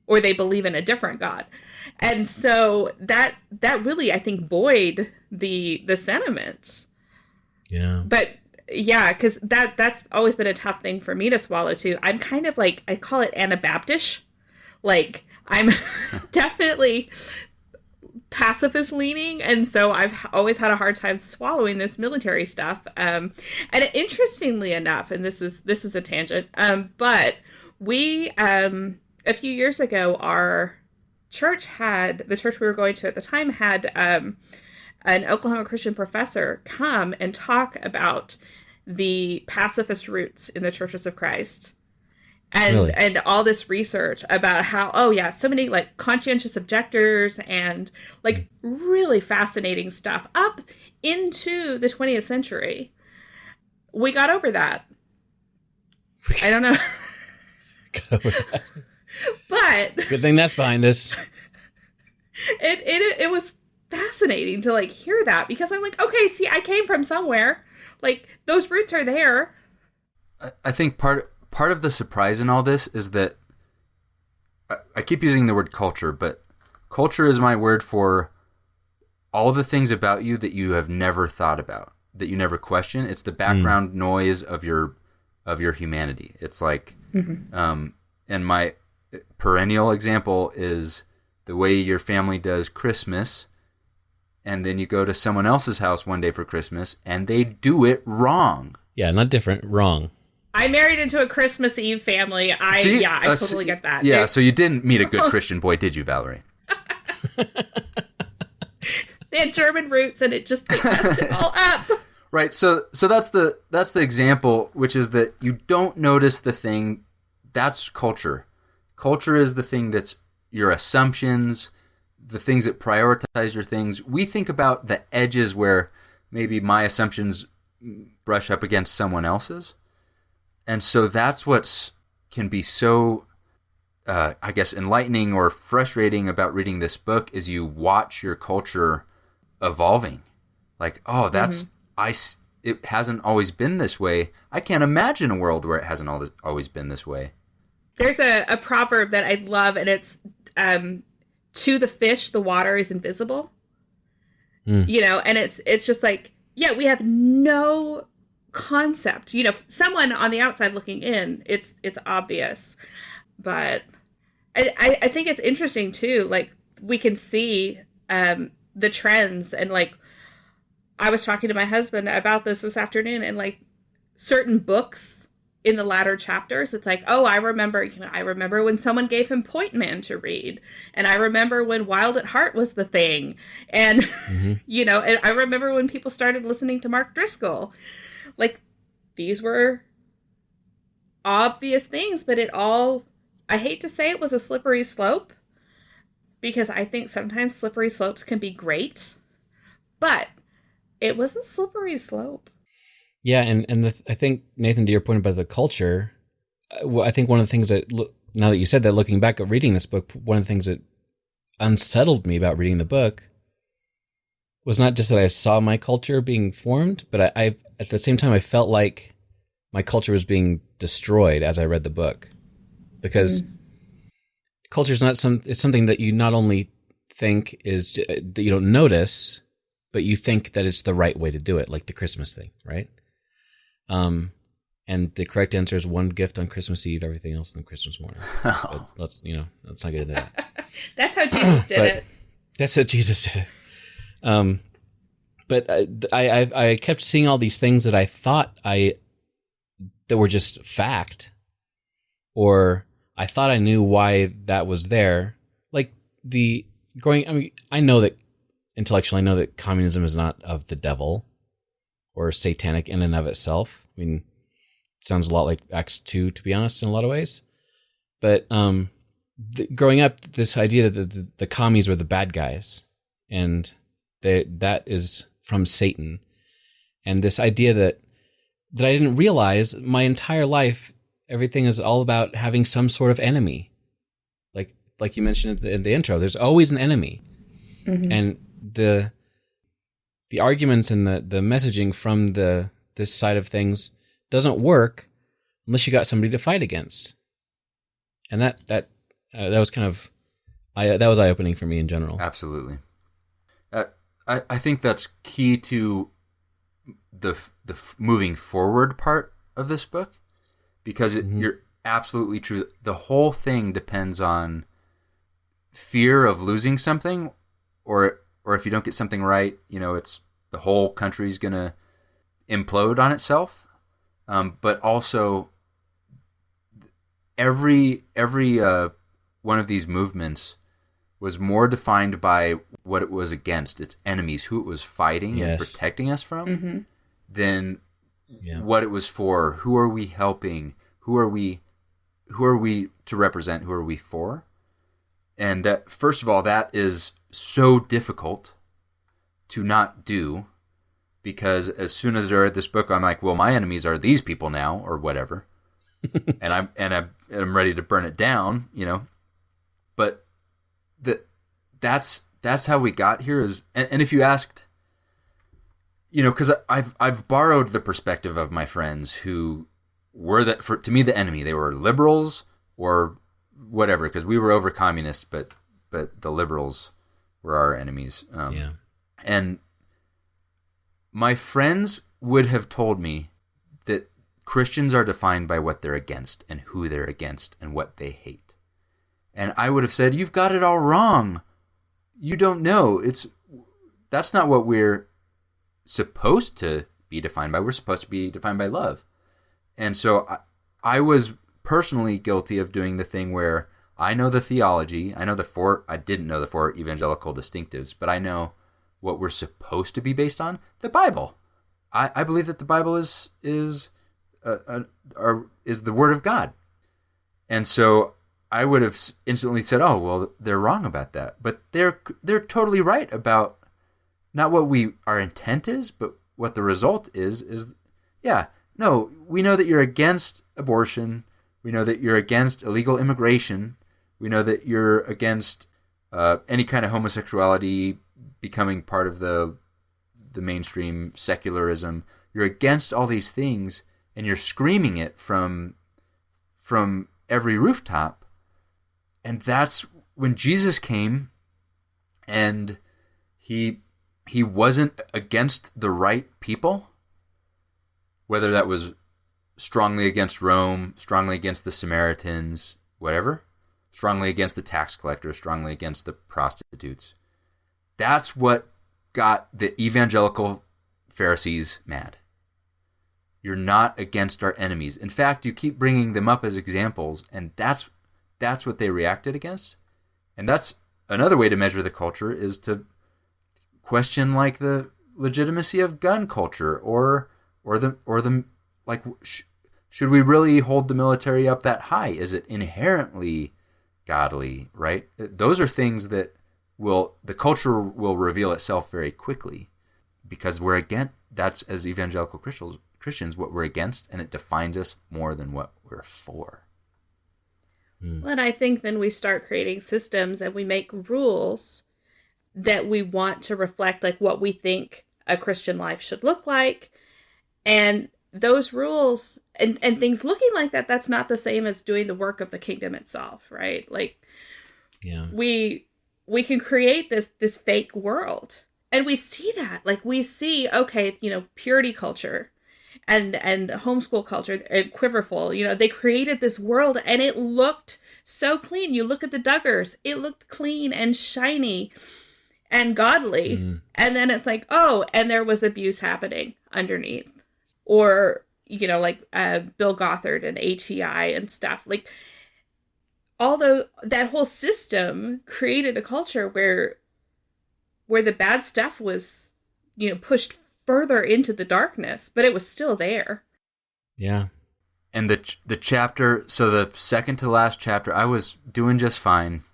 or they believe in a different God. And so that really, I think, buoyed the sentiment. Yeah. But yeah, because that's always been a tough thing for me to swallow too. I'm kind of like, I call it Anabaptist. Like I'm definitely pacifist leaning, and so I've always had a hard time swallowing this military stuff. And interestingly enough, and this is a tangent, but we a few years ago, our church the church we were going to at the time had an Oklahoma Christian professor come and talk about the pacifist roots in the Churches of Christ. And all this research about how, so many like conscientious objectors and like really fascinating stuff up into the 20th century. We got over that. I don't know. Got over that. But good thing that's behind us. It was fascinating to like hear that, because I'm like, okay, see, I came from somewhere. Like those roots are there. I think part of the surprise in all this is that I keep using the word culture, but culture is my word for all the things about you that you have never thought about, that you never question. It's the background noise of your humanity. It's like, and my perennial example is the way your family does Christmas, and then you go to someone else's house one day for Christmas, and they do it wrong. Yeah, not different, wrong. I married into a Christmas Eve family. I totally get that. Yeah, so you didn't meet a good Christian boy, did you, Valerie? They had German roots, and it just messed it all up. Right. So that's the example, which is that you don't notice the thing. That's culture. Culture is the thing that's your assumptions, the things that prioritize your things. We think about the edges where maybe my assumptions brush up against someone else's. And so that's what can be so, I guess, enlightening or frustrating about reading this book is you watch your culture evolving. Like, oh, it hasn't always been this way. I can't imagine a world where it hasn't always been this way. There's a proverb that I love, and it's, to the fish, the water is invisible. And it's just like, yeah, we have no concept, someone on the outside looking in, it's obvious. But I think it's interesting too, like we can see the trends, and like I was talking to my husband about this afternoon, and like certain books in the latter chapters, it's like, oh, I remember when someone gave him Point Man to read, and I remember when Wild at Heart was the thing, and and I remember when people started listening to Mark Driscoll. Like, these were obvious things, but I hate to say it was a slippery slope, because I think sometimes slippery slopes can be great, but it was a slippery slope. Yeah, and I think, Nathan, to your point about the culture, I think one of the things that, now that you said that, looking back at reading this book, one of the things that unsettled me about reading the book was not just that I saw my culture being formed, but I at the same time I felt like my culture was being destroyed as I read the book, because culture is not it's something that you not only think is that you don't notice, but you think that it's the right way to do it, like the Christmas thing, right? And the correct answer is one gift on Christmas Eve, everything else on Christmas morning. But let's not get into that. That's how Jesus did it. That's what Jesus did. But I kept seeing all these things that I thought that were just fact, or I thought I knew why that was there. Like I know that intellectually, I know that communism is not of the devil or satanic in and of itself. I mean, it sounds a lot like Acts 2, to be honest, in a lot of ways. But growing up, this idea that the commies were the bad guys, and that is from Satan, and this idea that I didn't realize my entire life, everything is all about having some sort of enemy. Like you mentioned in the intro, there's always an enemy. Mm-hmm. And the arguments and the messaging from this side of things doesn't work unless you got somebody to fight against. And that was kind of that was eye-opening for me in general. Absolutely. I think that's key to the moving forward part of this book, because you're absolutely true. The whole thing depends on fear of losing something, or if you don't get something right, it's the whole country's gonna implode on itself. But also, every one of these movements was more defined by what it was against, its enemies, who it was fighting and protecting us from, than what it was for. Who are we helping? Who are we to represent? Who are we for? And that, first of all, that is so difficult to not do, because as soon as I read this book, I'm like, well, my enemies are these people now, or whatever, and I'm ready to burn it down, But that's how we got here. And if you asked, because I've borrowed the perspective of my friends who were to me the enemy. They were liberals or whatever, because we were over communist, but the liberals were our enemies. And my friends would have told me that Christians are defined by what they're against and who they're against and what they hate. And I would have said, you've got it all wrong. You don't know. That's not what we're supposed to be defined by. We're supposed to be defined by love. And so I was personally guilty of doing the thing where I know the theology. I didn't know the four evangelical distinctives, but I know what we're supposed to be based on, the Bible. I believe that the Bible is the Word of God. And so I would have instantly said, "Oh, well, they're wrong about that." But they're totally right about not what our intent is, but what the result is. No, we know that you're against abortion. We know that you're against illegal immigration. We know that you're against any kind of homosexuality becoming part of the mainstream secularism. You're against all these things, and you're screaming it from every rooftop. And that's when Jesus came, and he wasn't against the right people, whether that was strongly against Rome, strongly against the Samaritans, whatever, strongly against the tax collectors, strongly against the prostitutes. That's what got the evangelical Pharisees mad. You're not against our enemies. In fact, you keep bringing them up as examples, and that's what they reacted against. And that's another way to measure the culture, is to question like the legitimacy of gun culture, or the like, should we really hold the military up that high? Is it inherently godly, right? Those are things that the culture will reveal itself very quickly, because we're against. That's, as evangelical Christians, what we're against, and it defines us more than what we're for. Well, and I think then we start creating systems and we make rules that we want to reflect like what we think a Christian life should look like. And those rules and things looking like that, that's not the same as doing the work of the kingdom itself, right? Like, Yeah. We can create this fake world. And we see that. Like we see, okay, purity culture and homeschool culture and Quiverful, they created this world and it looked so clean. You look at the Duggars, it looked clean and shiny and godly. Mm-hmm. And then it's like, oh, and there was abuse happening underneath. Or, like Bill Gothard and ATI and stuff. Like, although that whole system created a culture where the bad stuff was, pushed further into the darkness, but it was still there. Yeah. And the chapter, so the second to last chapter, I was doing just fine,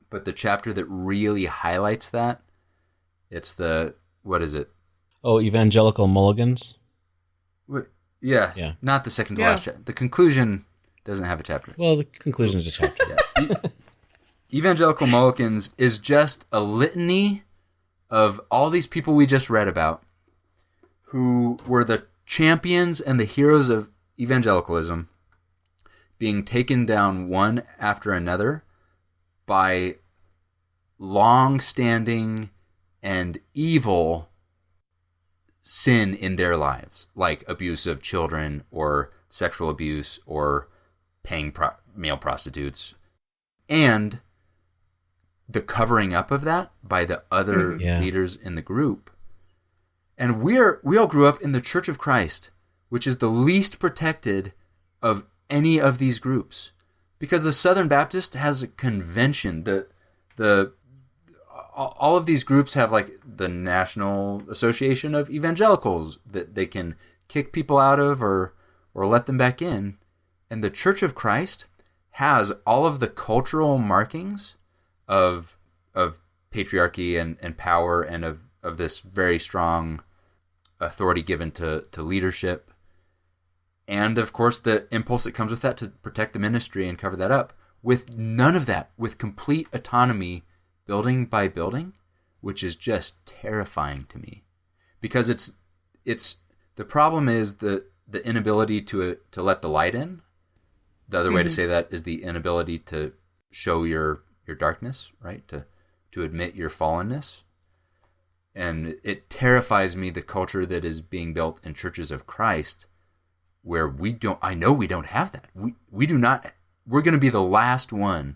but the chapter that really highlights that, it's what is it? Oh, Evangelical Mulligans? Yeah. Not the second to last chapter. The conclusion doesn't have a chapter. Well, the conclusion is a chapter. Evangelical Mulligans is just a litany of all these people we just read about who were the champions and the heroes of evangelicalism being taken down one after another by long-standing and evil sin in their lives, like abuse of children or sexual abuse or paying male prostitutes, and the covering up of that by the other leaders in the group. And we all grew up in the Church of Christ, which is the least protected of any of these groups, because the Southern Baptist has a convention. All of these groups have like the National Association of Evangelicals that they can kick people out of or let them back in. And the Church of Christ has all of the cultural markings of patriarchy and power and of this very strong authority given to leadership. And of course the impulse that comes with that to protect the ministry and cover that up, with none of that, with complete autonomy building by building, which is just terrifying to me. Because it's the problem is the inability to let the light in. The other way to say that is the inability to show your darkness, right? To admit your fallenness. And it terrifies me, the culture that is being built in churches of Christ, where I know we don't have that. We do not. We're going to be the last one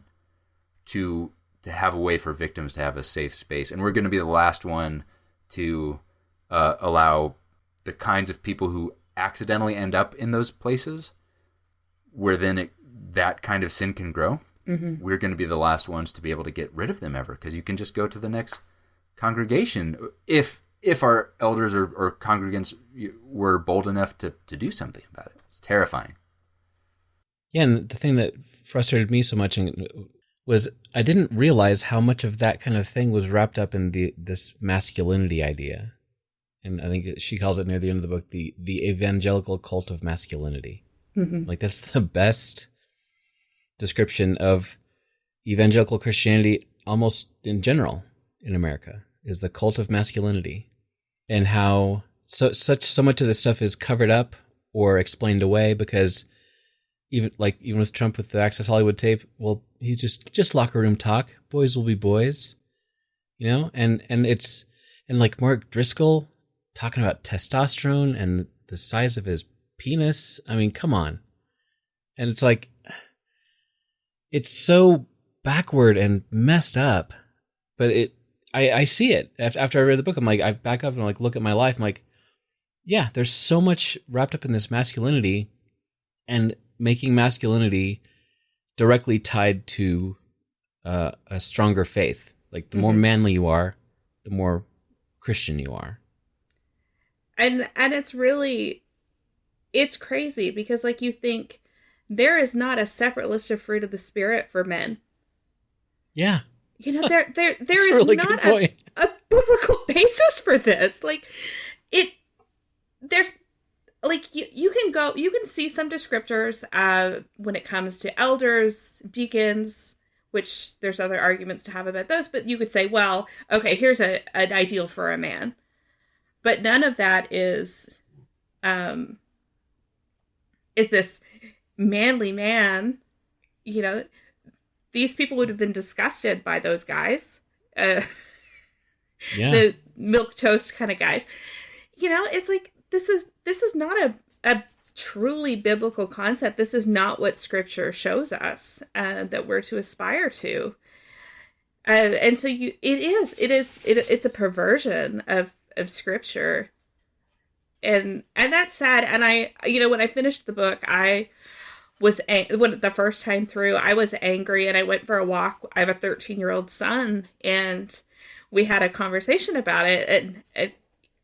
to have a way for victims to have a safe space, and we're going to be the last one to allow the kinds of people who accidentally end up in those places, where then that kind of sin can grow. Mm-hmm. We're going to be the last ones to be able to get rid of them ever, because you can just go to the next congregation if our elders or congregants were bold enough to do something about it. It's terrifying. Yeah, and the thing that frustrated me so much was I didn't realize how much of that kind of thing was wrapped up in this masculinity idea. And I think she calls it near the end of the book the evangelical cult of masculinity. Mm-hmm. Like, that's the best description of evangelical Christianity almost in general in America, is the cult of masculinity, and how so much of this stuff is covered up or explained away, because even with Trump with the Access Hollywood tape, well, he's just locker room talk. Boys will be boys, and like Mark Driscoll talking about testosterone and the size of his penis. I mean, come on. And it's like, it's so backward and messed up, but I see it after I read the book. I'm like, I back up and like look at my life. I'm like, yeah, there's so much wrapped up in this masculinity, and making masculinity directly tied to a stronger faith. Like, the more manly you are, the more Christian you are. And it's crazy, because like, you think there is not a separate list of fruit of the Spirit for men. Yeah. There is really not a biblical basis for this. Like, there's like, you can see some descriptors when it comes to elders, deacons, which there's other arguments to have about those, but you could say, well, okay, here's an ideal for a man. But none of that is this manly man, these people would have been disgusted by those guys. Yeah. The milk toast kind of guys. It's like this is not a truly biblical concept. This is not what Scripture shows us that we're to aspire to. And so it's a perversion of Scripture, and that's sad. And when I finished the book, I was the first time through, I was angry, and I went for a walk. I have a 13-year-old son, and we had a conversation about it, and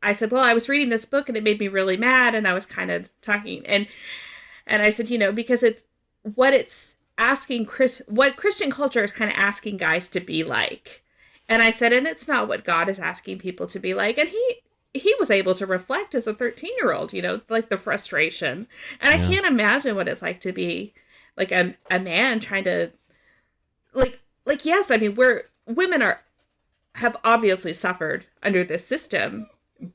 I said, well, I was reading this book and it made me really mad, and I was kind of talking, and I said, because it's asking what Christian culture is kind of asking guys to be like. And I said, and it's not what God is asking people to be like. And he was able to reflect as a 13-year-old, like the frustration. And I can't imagine what it's like to be like a man trying to like, yes, I mean, women have obviously suffered under this system,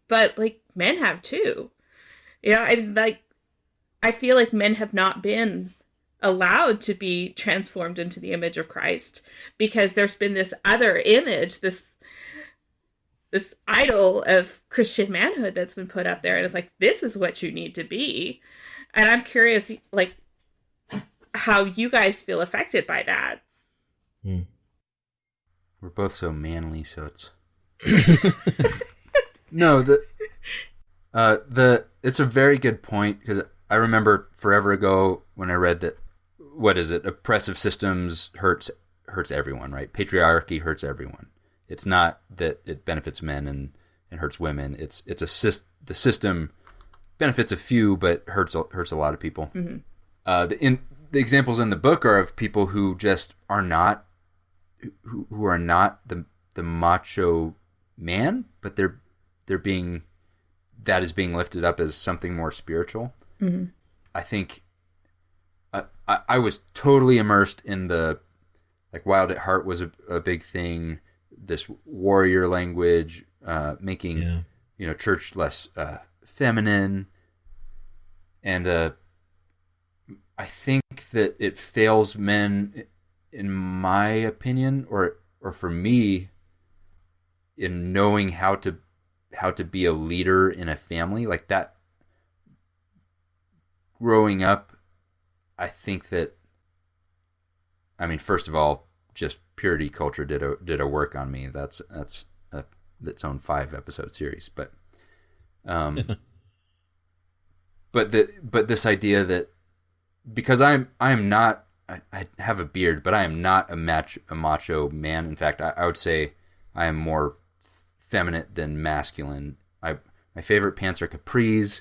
but like men have too. I feel like men have not been allowed to be transformed into the image of Christ because there's been this other image, this idol of Christian manhood that's been put up there, and it's like, this is what you need to be. And I'm curious, like, how you guys feel affected by that. We're both so manly, so it's no, it's a very good point, because I remember forever ago when I read that, oppressive systems hurts everyone, right? Patriarchy hurts everyone. It's not that it benefits men and hurts women. The system benefits a few but hurts a lot of people. Mm-hmm. The examples in the book are of people who just are not who are not the macho man, but that is being lifted up as something more spiritual. Mm-hmm. I think I was totally immersed in the, like, Wild at Heart was a big thing. This warrior language, making church less feminine, and I think that it fails men, in my opinion, or for me, in knowing how to be a leader in a family like that. Growing up, I think that, I mean, first of all, just purity culture did a work on me. That's its own 5-episode series, but but this idea that because I have a beard, but I am not a macho man. In fact, I would say I am more feminine than masculine. My favorite pants are capris.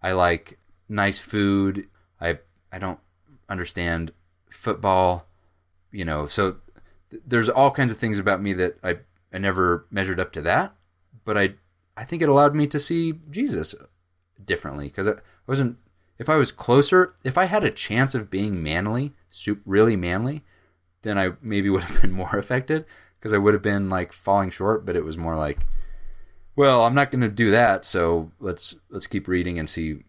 I like nice food. I don't understand football, so there's all kinds of things about me that I never measured up to that, but I think it allowed me to see Jesus differently, because if I was closer, if I had a chance of being manly, really manly, then I maybe would have been more affected, because I would have been like falling short, but it was more like, well, I'm not going to do that, so let's keep reading and see,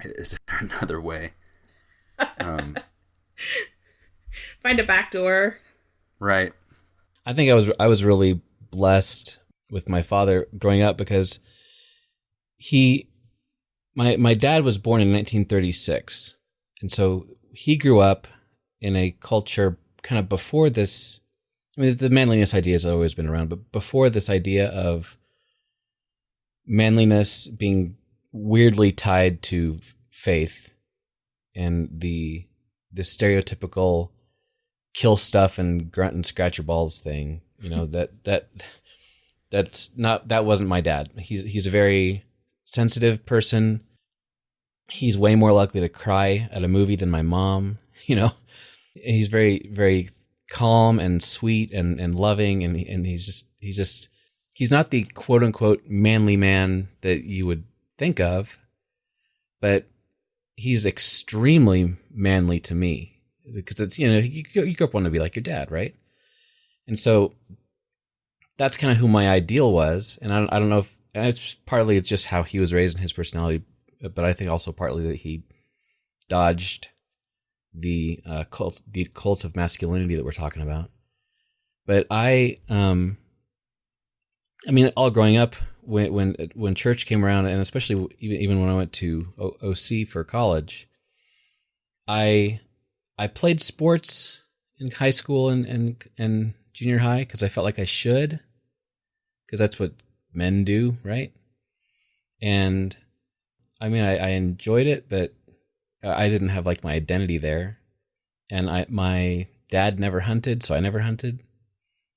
is there another way? Find a back door. Right. I think I was really blessed with my father growing up, because my dad was born in 1936, and so he grew up in a culture kind of before this. I mean, the manliness idea has always been around, but before this idea of manliness being weirdly tied to faith and the stereotypical kill stuff and grunt and scratch your balls thing, that wasn't my dad. He's a very sensitive person. He's way more likely to cry at a movie than my mom. He's very, very calm and sweet and loving, and he's not the quote unquote manly man that you would think of, but he's extremely manly to me, because it's, you grew up wanting to be like your dad, right? And so that's kind of who my ideal was. And I don't know if, and it's partly just how he was raised and his personality, but I think also partly that he dodged the cult of masculinity that we're talking about. But I mean, all growing up, when church came around, and especially even when I went to OC for college, I played sports in high school and junior high because I felt like I should, because that's what men do, right? And I mean, I enjoyed it, but I didn't have like my identity there. And my dad never hunted, so I never hunted.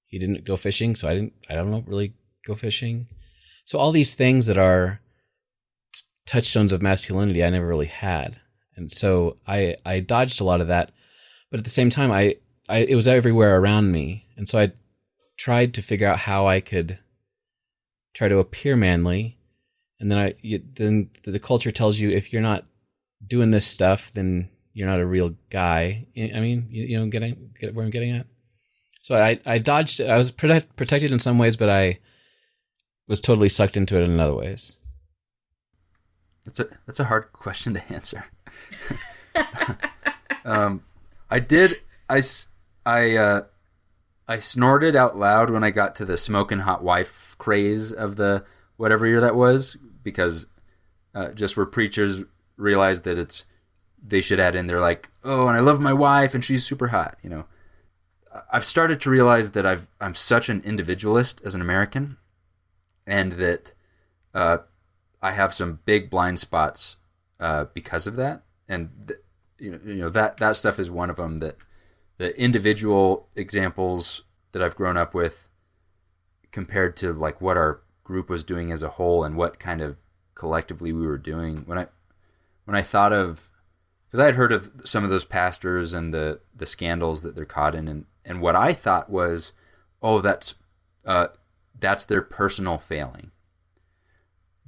He didn't go fishing, so I don't really go fishing. So all these things that are touchstones of masculinity, I never really had. And so I dodged a lot of that. But at the same time, it was everywhere around me. And so I tried to figure out how I could try to appear manly. And then then the culture tells you if you're not doing this stuff, then you're not a real guy. I mean, get where I'm getting at? So I dodged it. I was protected in some ways, but I was totally sucked into it in other ways. That's a hard question to answer. I snorted out loud when I got to the smoking hot wife craze of the whatever year that was, because just where preachers realized that they should add in, they're like, oh, and I love my wife and she's super hot. I've started to realize that I'm such an individualist as an American, and that I have some big blind spots because of that. And that stuff is one of them. That the individual examples that I've grown up with, compared to like what our group was doing as a whole and what kind of collectively we were doing. When I thought of, because I had heard of some of those pastors and the scandals that they're caught in, and what I thought was, oh, that's their personal failing.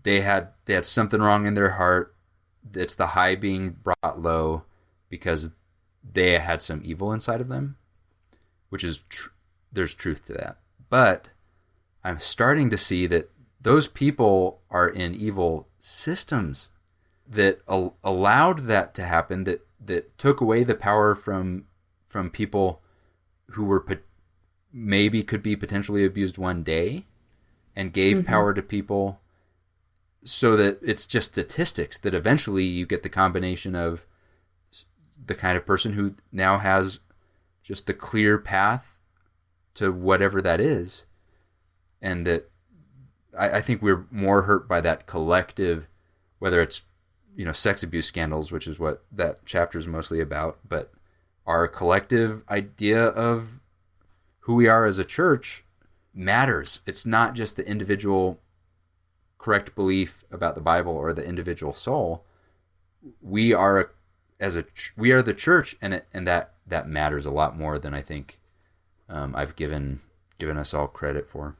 They had something wrong in their heart. It's the high being brought low because they had some evil inside of them, which is there's truth to that. But I'm starting to see that those people are in evil systems that allowed that to happen, that took away the power from people who were maybe could be potentially abused one day, and gave power to people, so that it's just statistics that eventually you get the combination of the kind of person who now has just the clear path to whatever that is. And that I think we're more hurt by that collective, whether it's, sex abuse scandals, which is what that chapter is mostly about, but our collective idea of who we are as a church matters. It's not just the individual correct belief about the Bible or the individual soul. We are the church, and that matters a lot more than I think I've given us all credit for.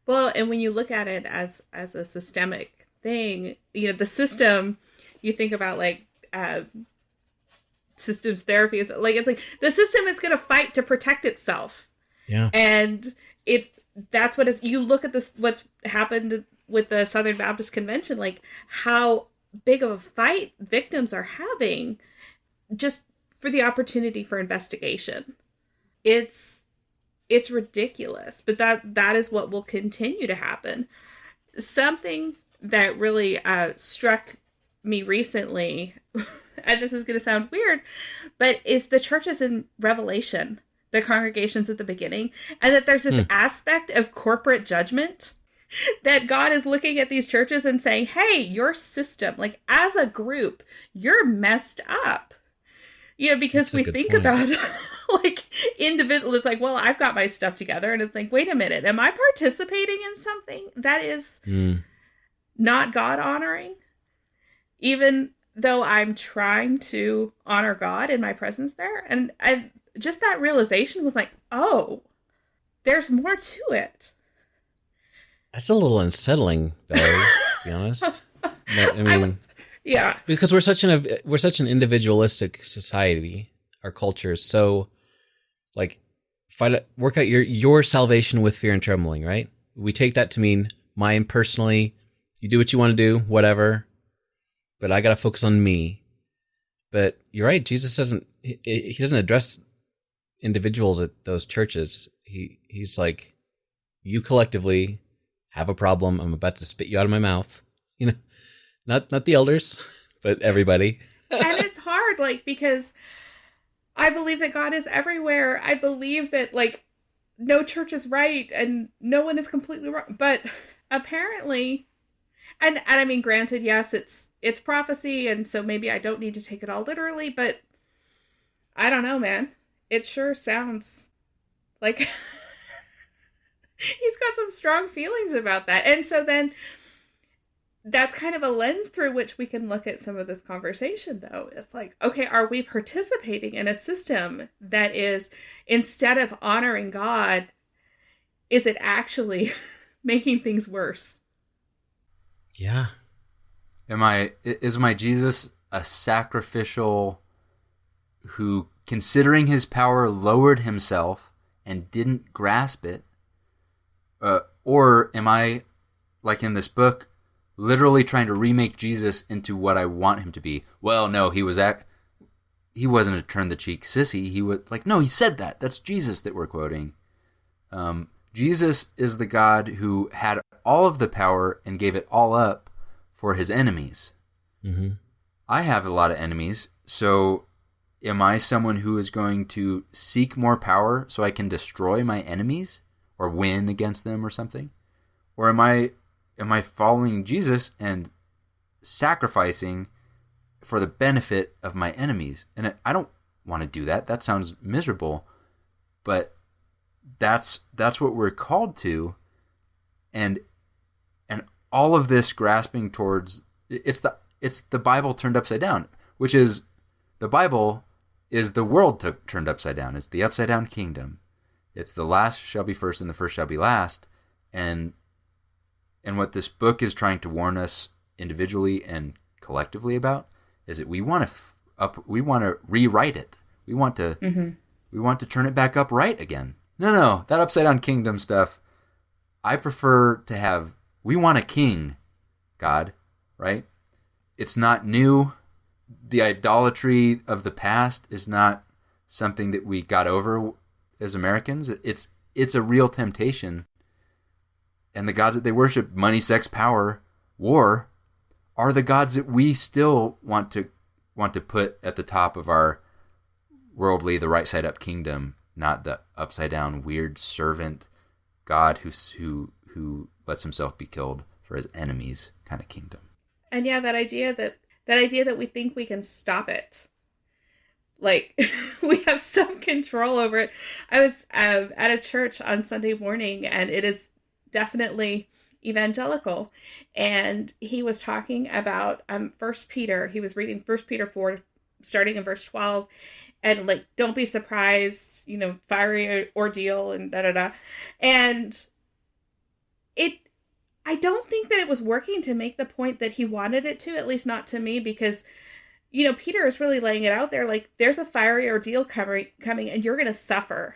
Well, and when you look at it as a systemic thing, the system, you think about like systems therapy is like, it's like the system is going to fight to protect itself. Yeah. And that's what you look at this, what's happened with the Southern Baptist Convention, like how big of a fight victims are having just for the opportunity for investigation. It's ridiculous, but that is what will continue to happen. Something that really struck me recently, and this is going to sound weird, but is the churches in Revelation, the congregations at the beginning, and that there's this aspect of corporate judgment, that God is looking at these churches and saying, hey, your system, like as a group, you're messed up. Because we think about like individual, it's like, well, I've got my stuff together, and it's like, wait a minute, am I participating in something that is not God honoring? Even though I'm trying to honor God in my presence there. And just that realization was like, oh, there's more to it. That's a little unsettling, Valerie, to be honest. I mean, yeah, because we're such an individualistic society. Our culture is so like work out your salvation with fear and trembling, right? We take that to mean mine personally. You do what you want to do, whatever. But I got to focus on me. But you're right. Jesus he doesn't address individuals at those churches. He's like, you collectively have a problem. I'm about to spit you out of my mouth. You know, not the elders, but everybody. And it's hard, like, because I believe that God is everywhere. I believe that, like, no church is right and no one is completely wrong. But apparently, and I mean, granted, yes, it's prophecy, and so maybe I don't need to take it all literally, but I don't know, man. It sure sounds like he's got some strong feelings about that. And so then that's kind of a lens through which we can look at some of this conversation, though. It's like, okay, are we participating in a system that is, instead of honoring God, is it actually making things worse? Yeah. Is my Jesus a sacrificial who, considering his power, lowered himself and didn't grasp it? Or am I, like in this book, literally trying to remake Jesus into what I want him to be? Well, no, he wasn't a turn the cheek sissy. He was like, no, he said that. That's Jesus that we're quoting. Jesus is the God who had all of the power and gave it all up for his enemies. Mm-hmm. I have a lot of enemies, so am I someone who is going to seek more power so I can destroy my enemies or win against them or something? Or am I following Jesus and sacrificing for the benefit of my enemies? And I don't want to do that. That sounds miserable, but that's what we're called to. And all of this grasping towards, it's the Bible turned upside down, which is, the Bible is the world turned upside down. It's the upside down kingdom. It's the last shall be first and the first shall be last. And what this book is trying to warn us individually and collectively about is that we want to rewrite it. We want to turn it back up right again. No, that upside down kingdom stuff. I prefer to have, we want a king, God, right? It's not new. The idolatry of the past is not something that we got over as Americans. It's a real temptation. And the gods that they worship, money, sex, power, war, are the gods that we still want to put at the top of our worldly, the right side up kingdom, not the upside down weird servant God who lets himself be killed for his enemies kind of kingdom. And yeah, that idea that we think we can stop it. Like, we have some control over it. I was at a church on Sunday morning, and it is definitely evangelical. And he was talking about 1 Peter. He was reading 1 Peter 4, starting in verse 12. And, like, don't be surprised, fiery ordeal and da-da-da. And I don't think that it was working to make the point that he wanted it to, at least not to me, because, Peter is really laying it out there, like, there's a fiery ordeal coming and you're going to suffer.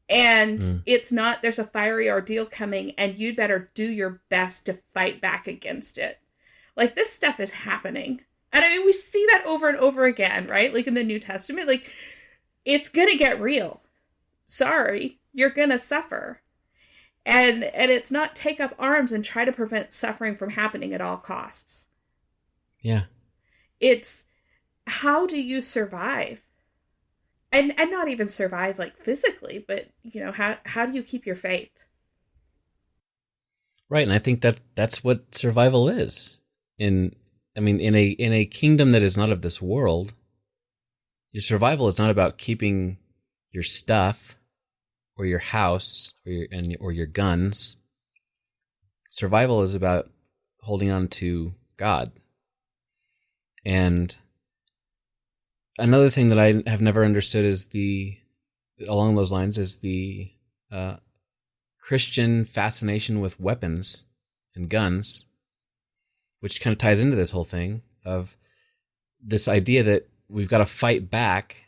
And it's not, there's a fiery ordeal coming and you'd better do your best to fight back against it. Like, this stuff is happening. And I mean, we see that over and over again, right? Like in the New Testament, like, it's going to get real. Sorry, you're going to suffer. And it's not take up arms and try to prevent suffering from happening at all costs. Yeah. It's, how do you survive? And not even survive, like, physically, but, how do you keep your faith? Right, and I think that's what survival is. In a kingdom that is not of this world, your survival is not about keeping your stuff or your house or your guns. Survival is about holding on to God. And another thing that I have never understood is along those lines is the Christian fascination with weapons and guns, which kind of ties into this whole thing of this idea that we've got to fight back,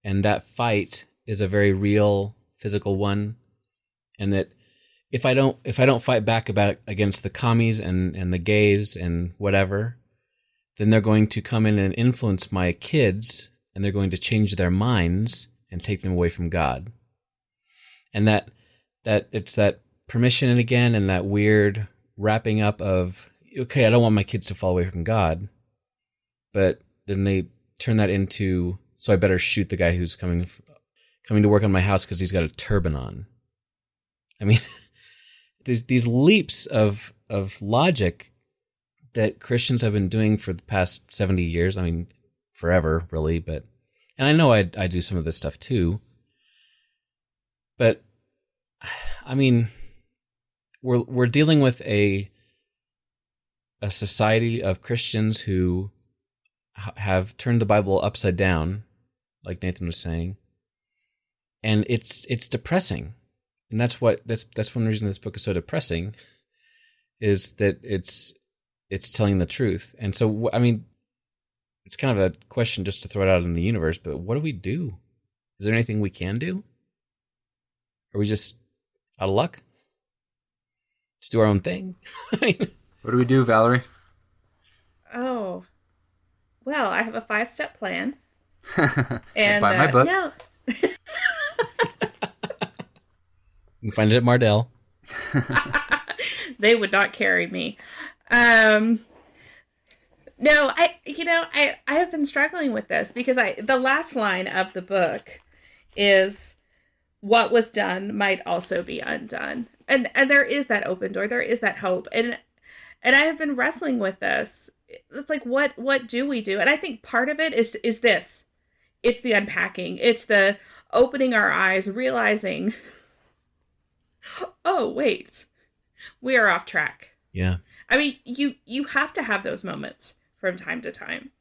and that fight is a very real physical one, and that if I don't fight back against the commies and the gays and whatever, then they're going to come in and influence my kids, and they're going to change their minds and take them away from God. And that it's that permission again, and that weird wrapping up of, okay, I don't want my kids to fall away from God, but then they turn that into, so I better shoot the guy who's coming to work on my house because he's got a turban on. I mean, these leaps of logic that Christians have been doing for the past 70 years. I mean, forever, really. But, and I know I do some of this stuff too. But, I mean, we're dealing with a society of Christians who have turned the Bible upside down, like Nathan was saying, and it's depressing. And that's one reason this book is so depressing, is that it's telling the truth. And so, I mean, it's kind of a question just to throw it out in the universe, but what do we do? Is there anything we can do? Are we just out of luck? Just do our own thing? What do we do, Valerie? Oh, well, I have a 5-step plan. And buy my book. No. You can find it at Mardell. They would not carry me. No, I have been struggling with this because the last line of the book is, what was done might also be undone. And there is that open door. There is that hope. And I have been wrestling with this. It's like, what do we do? And I think part of it is this. It's the unpacking. It's the opening our eyes, realizing, oh, wait, we are off track. Yeah. I mean, you have to have those moments from time to time.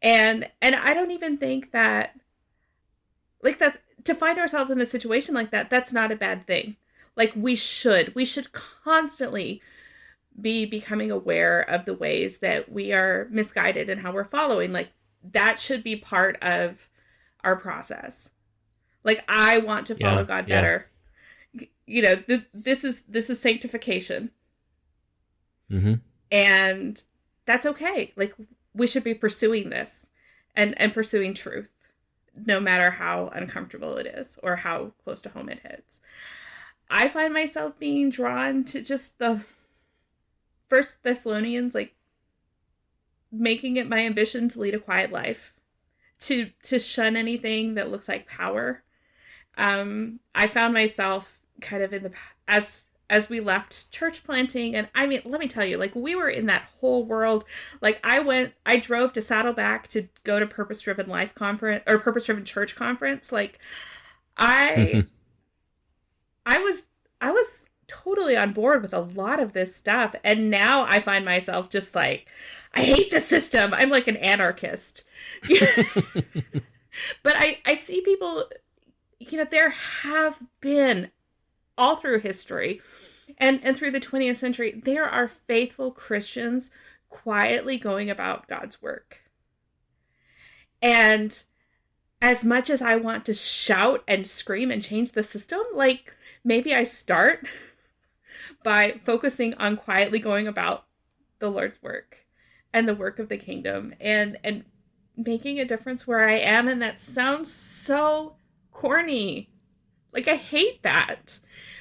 And I don't even think that, like, that to find ourselves in a situation like that, that's not a bad thing. Like, we should constantly be becoming aware of the ways that we are misguided and how we're following. Like, that should be part of our process. Like, I want to follow God better. You know, this is sanctification. Mm-hmm. And that's okay. Like, we should be pursuing this and pursuing truth, no matter how uncomfortable it is or how close to home it hits. I find myself being drawn to just the First Thessalonians, like, making it my ambition to lead a quiet life, to shun anything that looks like power. I found myself kind of as we left church planting, and I mean, let me tell you, like, we were in that whole world. Like, I drove to Saddleback to go to Purpose Driven Life Conference or Purpose Driven Church Conference. Like, I was totally on board with a lot of this stuff, and now I find myself just like, I hate the system. I'm like an anarchist. But I see people, you know, there have been all through history and through the 20th century, there are faithful Christians quietly going about God's work. And as much as I want to shout and scream and change the system, like, maybe I start by focusing on quietly going about the Lord's work and the work of the kingdom and making a difference where I am. And that sounds so corny. Like, I hate that,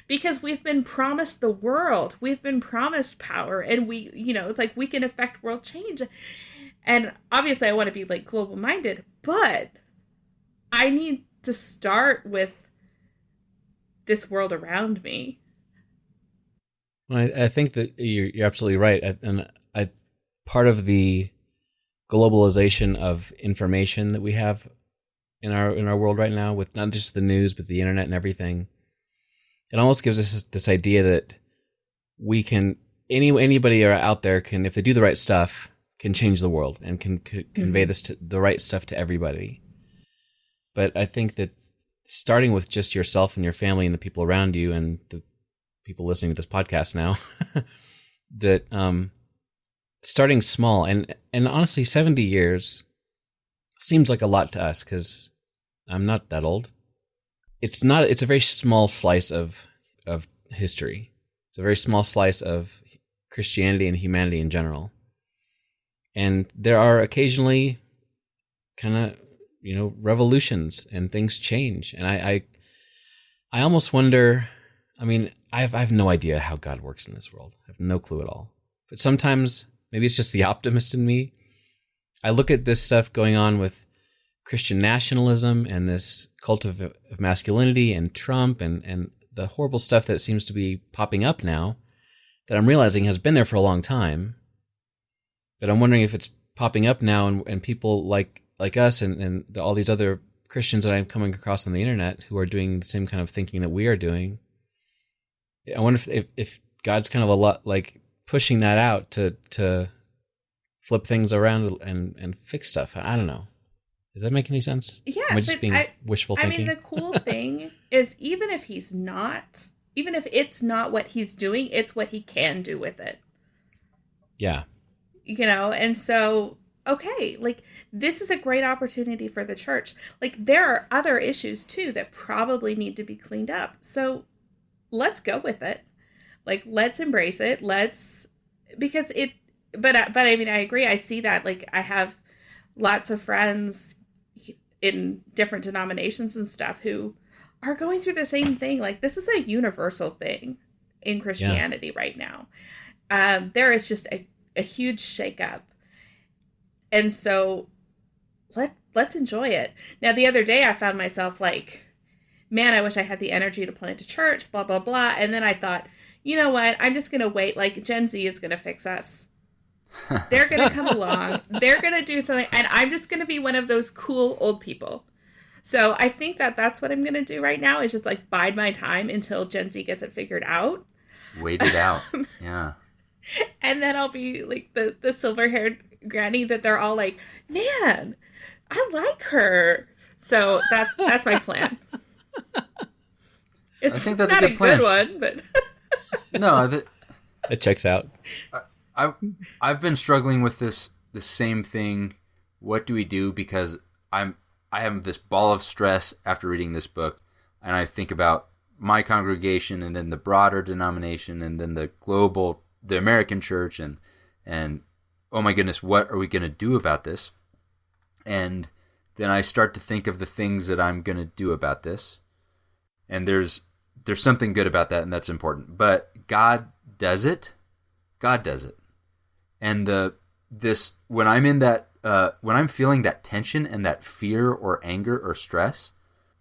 because we've been promised the world. We've been promised power, and we, you know, it's like we can affect world change. And obviously I want to be, like, global minded, but I need to start with this world around me. I think that you're absolutely right. And part of the globalization of information that we have in our world right now, with not just the news, but the internet and everything, it almost gives us this idea that we can, anybody out there can, if they do the right stuff, can change the world and can convey the right stuff to everybody. But I think that starting with just yourself and your family and the people around you and the people listening to this podcast now, that starting small, and honestly, 70 years seems like a lot to us because I'm not that old. It's not. It's a very small slice of history. It's a very small slice of Christianity and humanity in general. And there are occasionally kind of, revolutions and things change. And I almost wonder, I mean, I have no idea how God works in this world. I have no clue at all. But sometimes, maybe it's just the optimist in me, I look at this stuff going on with Christian nationalism and this cult of masculinity and Trump and the horrible stuff that seems to be popping up now that I'm realizing has been there for a long time. But I'm wondering if it's popping up now and people like us and all these other Christians that I'm coming across on the internet who are doing the same kind of thinking that we are doing. I wonder if God's kind of a lot like pushing that out to flip things around and fix stuff. I don't know. Does that make any sense? Yeah. Am I just being wishful thinking? I mean, the cool thing is even if it's not what he's doing, it's what he can do with it. Yeah. And so, okay, like this is a great opportunity for the church. Like there are other issues too that probably need to be cleaned up. So let's go with it. Like, let's embrace it. But I mean, I agree. I see that, like, I have lots of friends in different denominations and stuff who are going through the same thing. Like, this is a universal thing in Christianity right now. There is just a huge shakeup. And so let's enjoy it. Now, the other day I found myself like, man, I wish I had the energy to plant a church, blah, blah, blah. And then I thought, you know what? I'm just going to wait. Like, Gen Z is going to fix us. They're going to come along. They're going to do something. And I'm just going to be one of those cool old people. So I think that's what I'm going to do right now is just like bide my time until Gen Z gets it figured out. Wait it out. Yeah. And then I'll be like the silver-haired granny that they're all like, man, I like her. So that's my plan. I think that's not a good plan. Good one, but no, it checks out. I've been struggling with the same thing. What do we do? Because I have this ball of stress after reading this book, and I think about my congregation, and then the broader denomination, and then the American church, and oh my goodness, what are we going to do about this? And then I start to think of the things that I'm going to do about this, and there's something good about that, and that's important. But God does it. God does it. And when I'm in that, when I'm feeling that tension and that fear or anger or stress,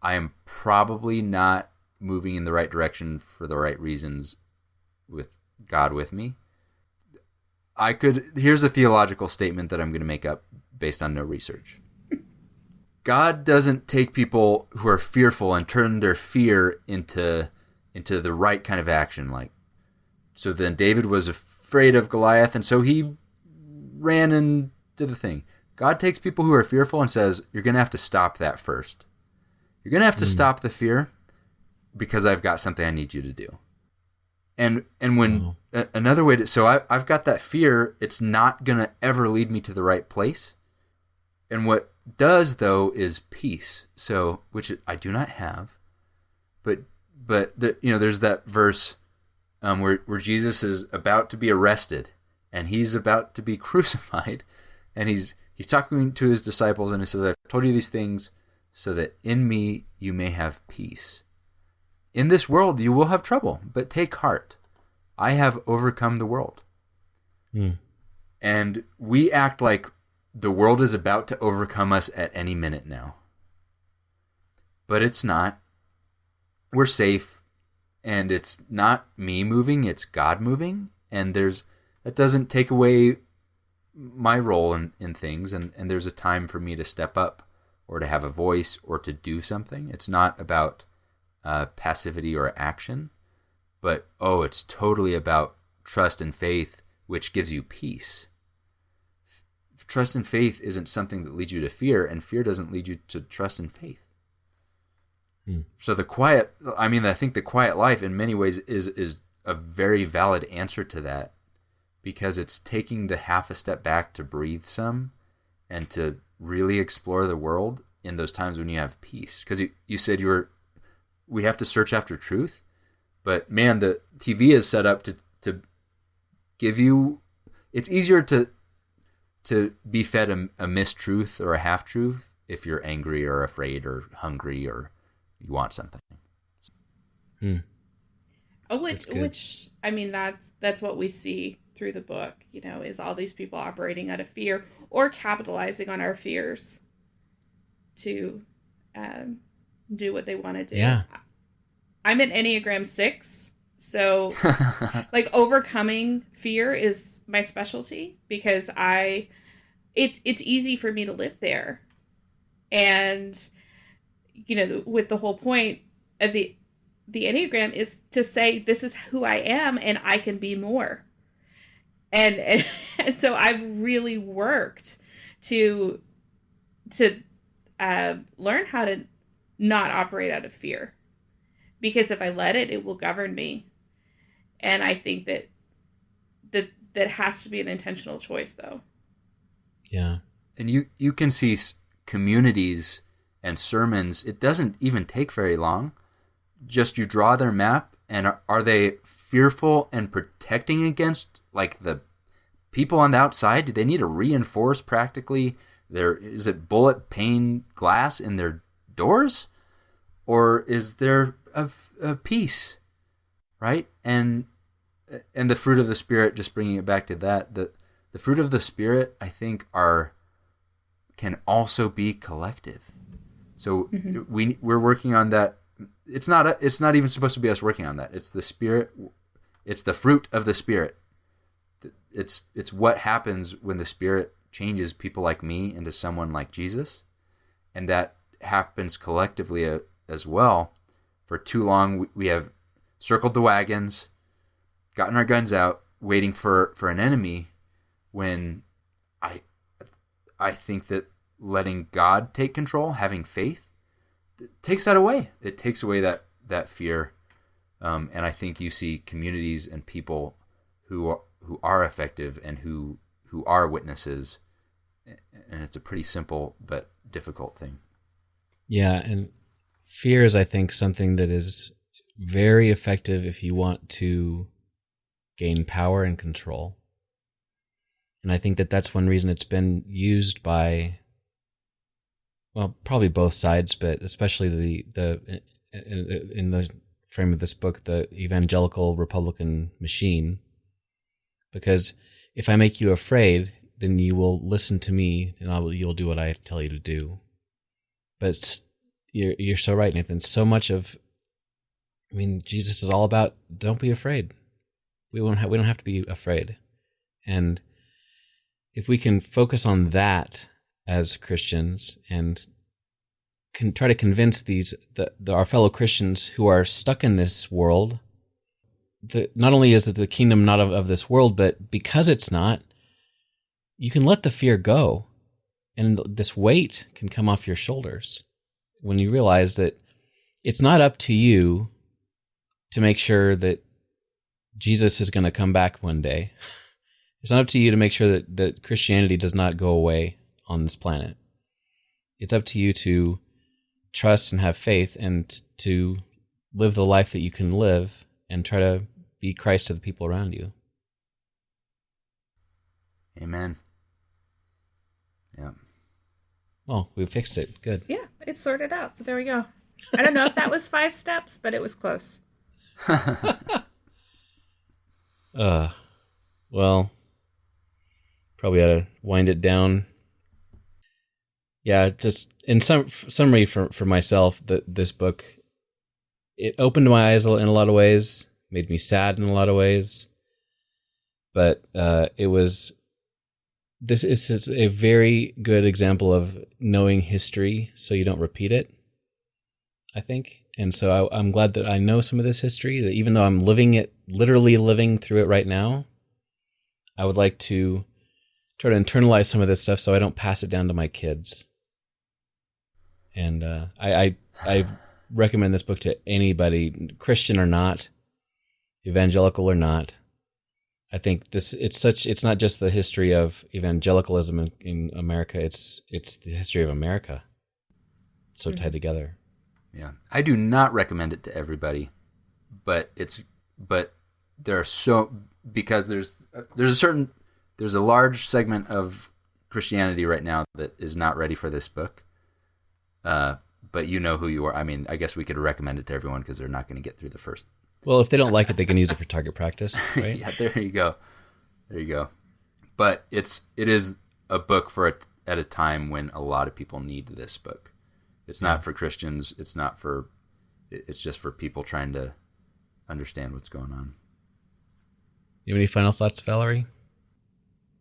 I am probably not moving in the right direction for the right reasons with God with me. Here's a theological statement that I'm going to make up based on no research. God doesn't take people who are fearful and turn their fear into the right kind of action. Like, so then David was afraid of Goliath, and so he ran and did the thing. God takes people who are fearful and says, you're going to have to stop that first. You're going to have to stop the fear because I've got something I need you to do. And when another way to, so I've got that fear, it's not going to ever lead me to the right place. And what does though is peace. So, which I do not have, but there's that verse where Jesus is about to be arrested and he's about to be crucified, and he's talking to his disciples, and he says, I've told you these things so that in me you may have peace. In this world you will have trouble, but take heart. I have overcome the world. And we act like the world is about to overcome us at any minute now. But it's not. We're safe, and it's not me moving, it's God moving, and that doesn't take away my role in things, and there's a time for me to step up or to have a voice or to do something. It's not about passivity or action, but it's totally about trust and faith, which gives you peace. Trust and faith isn't something that leads you to fear, and fear doesn't lead you to trust and faith. So I think the quiet life in many ways is a very valid answer to that, because it's taking the half a step back to breathe some and to really explore the world in those times when you have peace. Because you said we have to search after truth, but man, the TV is set up to give you, it's easier to to be fed a mistruth or a half truth if you're angry or afraid or hungry or you want something. Which I mean, that's what we see through the book, is all these people operating out of fear or capitalizing on our fears to do what they want to do. Yeah. I'm an Enneagram 6, so like overcoming fear is my specialty because it's easy for me to live there. And with the whole point of the Enneagram is to say this is who I am and I can be more. And so I've really worked to learn how to not operate out of fear, because if I let it, it will govern me. And I think that has to be an intentional choice, though. Yeah. And you can see communities and sermons, it doesn't even take very long. Just you draw their map, and are they fearful and protecting against like the people on the outside? Do they need to reinforce practically is it bullet pane glass in their doors? Or is there a peace, right? And the fruit of the Spirit, just bringing it back to that, the fruit of the Spirit, I think, can also be collective. So we're working on that. It's not even supposed to be us working on that. It's the Spirit. It's the fruit of the Spirit. It's what happens when the Spirit changes people like me into someone like Jesus, and that happens collectively as well. For too long, we have circled the wagons, gotten our guns out, waiting for an enemy, when I think that letting God take control, having faith, takes that away. It takes away that fear, and I think you see communities and people who are effective and who are witnesses, and it's a pretty simple but difficult thing. Yeah, and fear is, I think, something that is very effective if you want to gain power and control. And I think that that's one reason it's been used by, well, probably both sides, but especially the in the frame of this book, the evangelical Republican machine. Because if I make you afraid, then you will listen to me, and you'll do what I tell you to do. But you're so right, Nathan. So much of, Jesus is all about don't be afraid. We don't have to be afraid, and if we can focus on that as Christians and can try to convince our fellow Christians who are stuck in this world, that not only is it the kingdom not of this world, but because it's not, you can let the fear go, and this weight can come off your shoulders when you realize that it's not up to you to make sure that Jesus is going to come back one day. It's not up to you to make sure that Christianity does not go away on this planet. It's up to you to trust and have faith and to live the life that you can live and try to be Christ to the people around you. Amen. Yeah. Well, we fixed it. Good. Yeah, it's sorted out. So there we go. I don't know if that was 5 steps, but it was close. Well, probably ought to wind it down. Yeah, just in summary for myself, this book, it opened my eyes in a lot of ways, made me sad in a lot of ways, but this is a very good example of knowing history so you don't repeat it, I think. And so I'm glad that I know some of this history, that even though I'm literally living through it right now, I would like to try to internalize some of this stuff so I don't pass it down to my kids. And I recommend this book to anybody, Christian or not, evangelical or not. I think it's not just the history of evangelicalism in America, it's the history of America. It's so tied together. Yeah. I do not recommend it to everybody, but there are because there's a large segment of Christianity right now that is not ready for this book. But you know who you are. I mean, I guess we could recommend it to everyone because they're not going to get through the first. Well, if they don't like it, they can use it for target practice, right? Yeah, there you go. There you go. But it is a book at a time when a lot of people need this book. It's not for Christians. It's just for people trying to understand what's going on. You have any final thoughts, Valerie?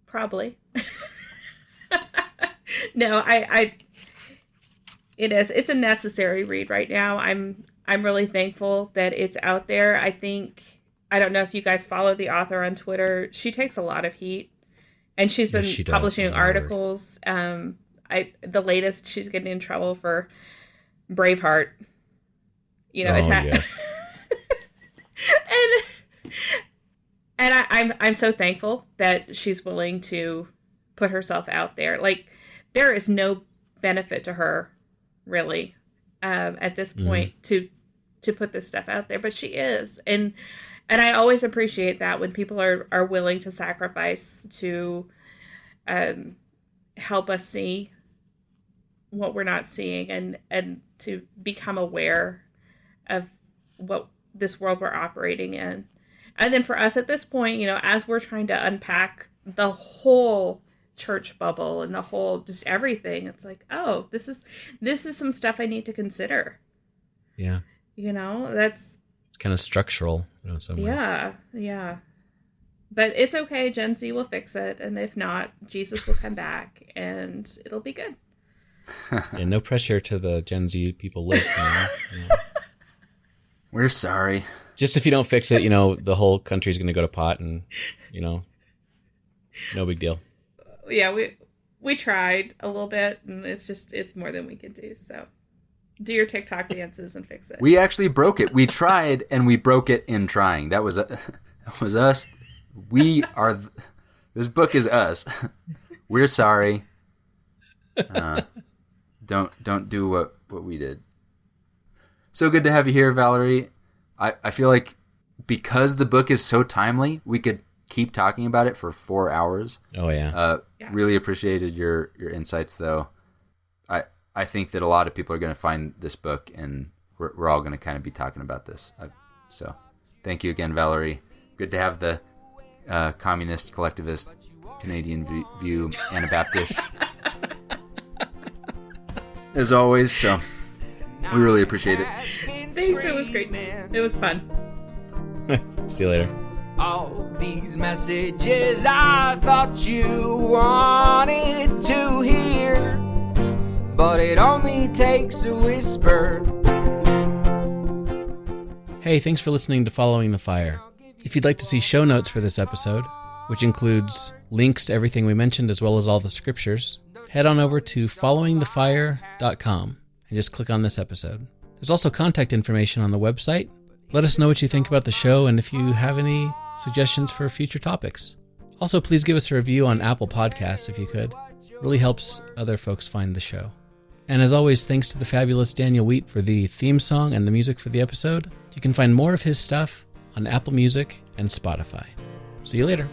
Probably. No, it is. It's a necessary read right now. I'm really thankful that it's out there. I don't know if you guys follow the author on Twitter. She takes a lot of heat, and she's been publishing articles. The latest, she's getting in trouble for Braveheart. Attack. Yes. and I'm so thankful that she's willing to put herself out there. Like, there is no benefit to her, really, at this point to put this stuff out there, but she is, and I always appreciate that when people are willing to sacrifice to help us see what we're not seeing and to become aware of what this world we're operating in. And then for us at this point, as we're trying to unpack the whole church bubble and the whole just everything, it's like, oh, this is some stuff I need to consider. Yeah. It's kind of structural, somewhere. Yeah. But it's okay. Gen Z will fix it, and if not, Jesus will come back, and it'll be good. Yeah, no pressure to the Gen Z people listening. We're sorry. Just if you don't fix it, the whole country's going to go to pot, and no big deal. Yeah, we tried a little bit, and it's more than we can do. So do your TikTok dances and fix it. We actually broke it. We tried, and we broke it in trying. That was us. This book is us. We're sorry. Don't do what we did. So good to have you here, Valerie. I feel like because the book is so timely, we could keep talking about it for 4 hours. Oh yeah. Really appreciated your insights, though. I think that a lot of people are going to find this book, and we're all going to kind of be talking about this. So thank you again, Valerie. Good to have the communist, collectivist, Canadian view, Anabaptist, as always. So we really appreciate it. Thanks. It was great. It was fun. See you later. All these messages I thought you wanted to hear, but it only takes a whisper. Hey, thanks for listening to Following the Fire. If you'd like to see show notes for this episode, which includes links to everything we mentioned as well as all the scriptures, head on over to followingthefire.com and just click on this episode. There's also contact information on the website. Let us know what you think about the show and if you have any suggestions for future topics. Also, please give us a review on Apple Podcasts if you could. It really helps other folks find the show. And as always, thanks to the fabulous Daniel Wheat for the theme song and the music for the episode. You can find more of his stuff on Apple Music and Spotify. See you later.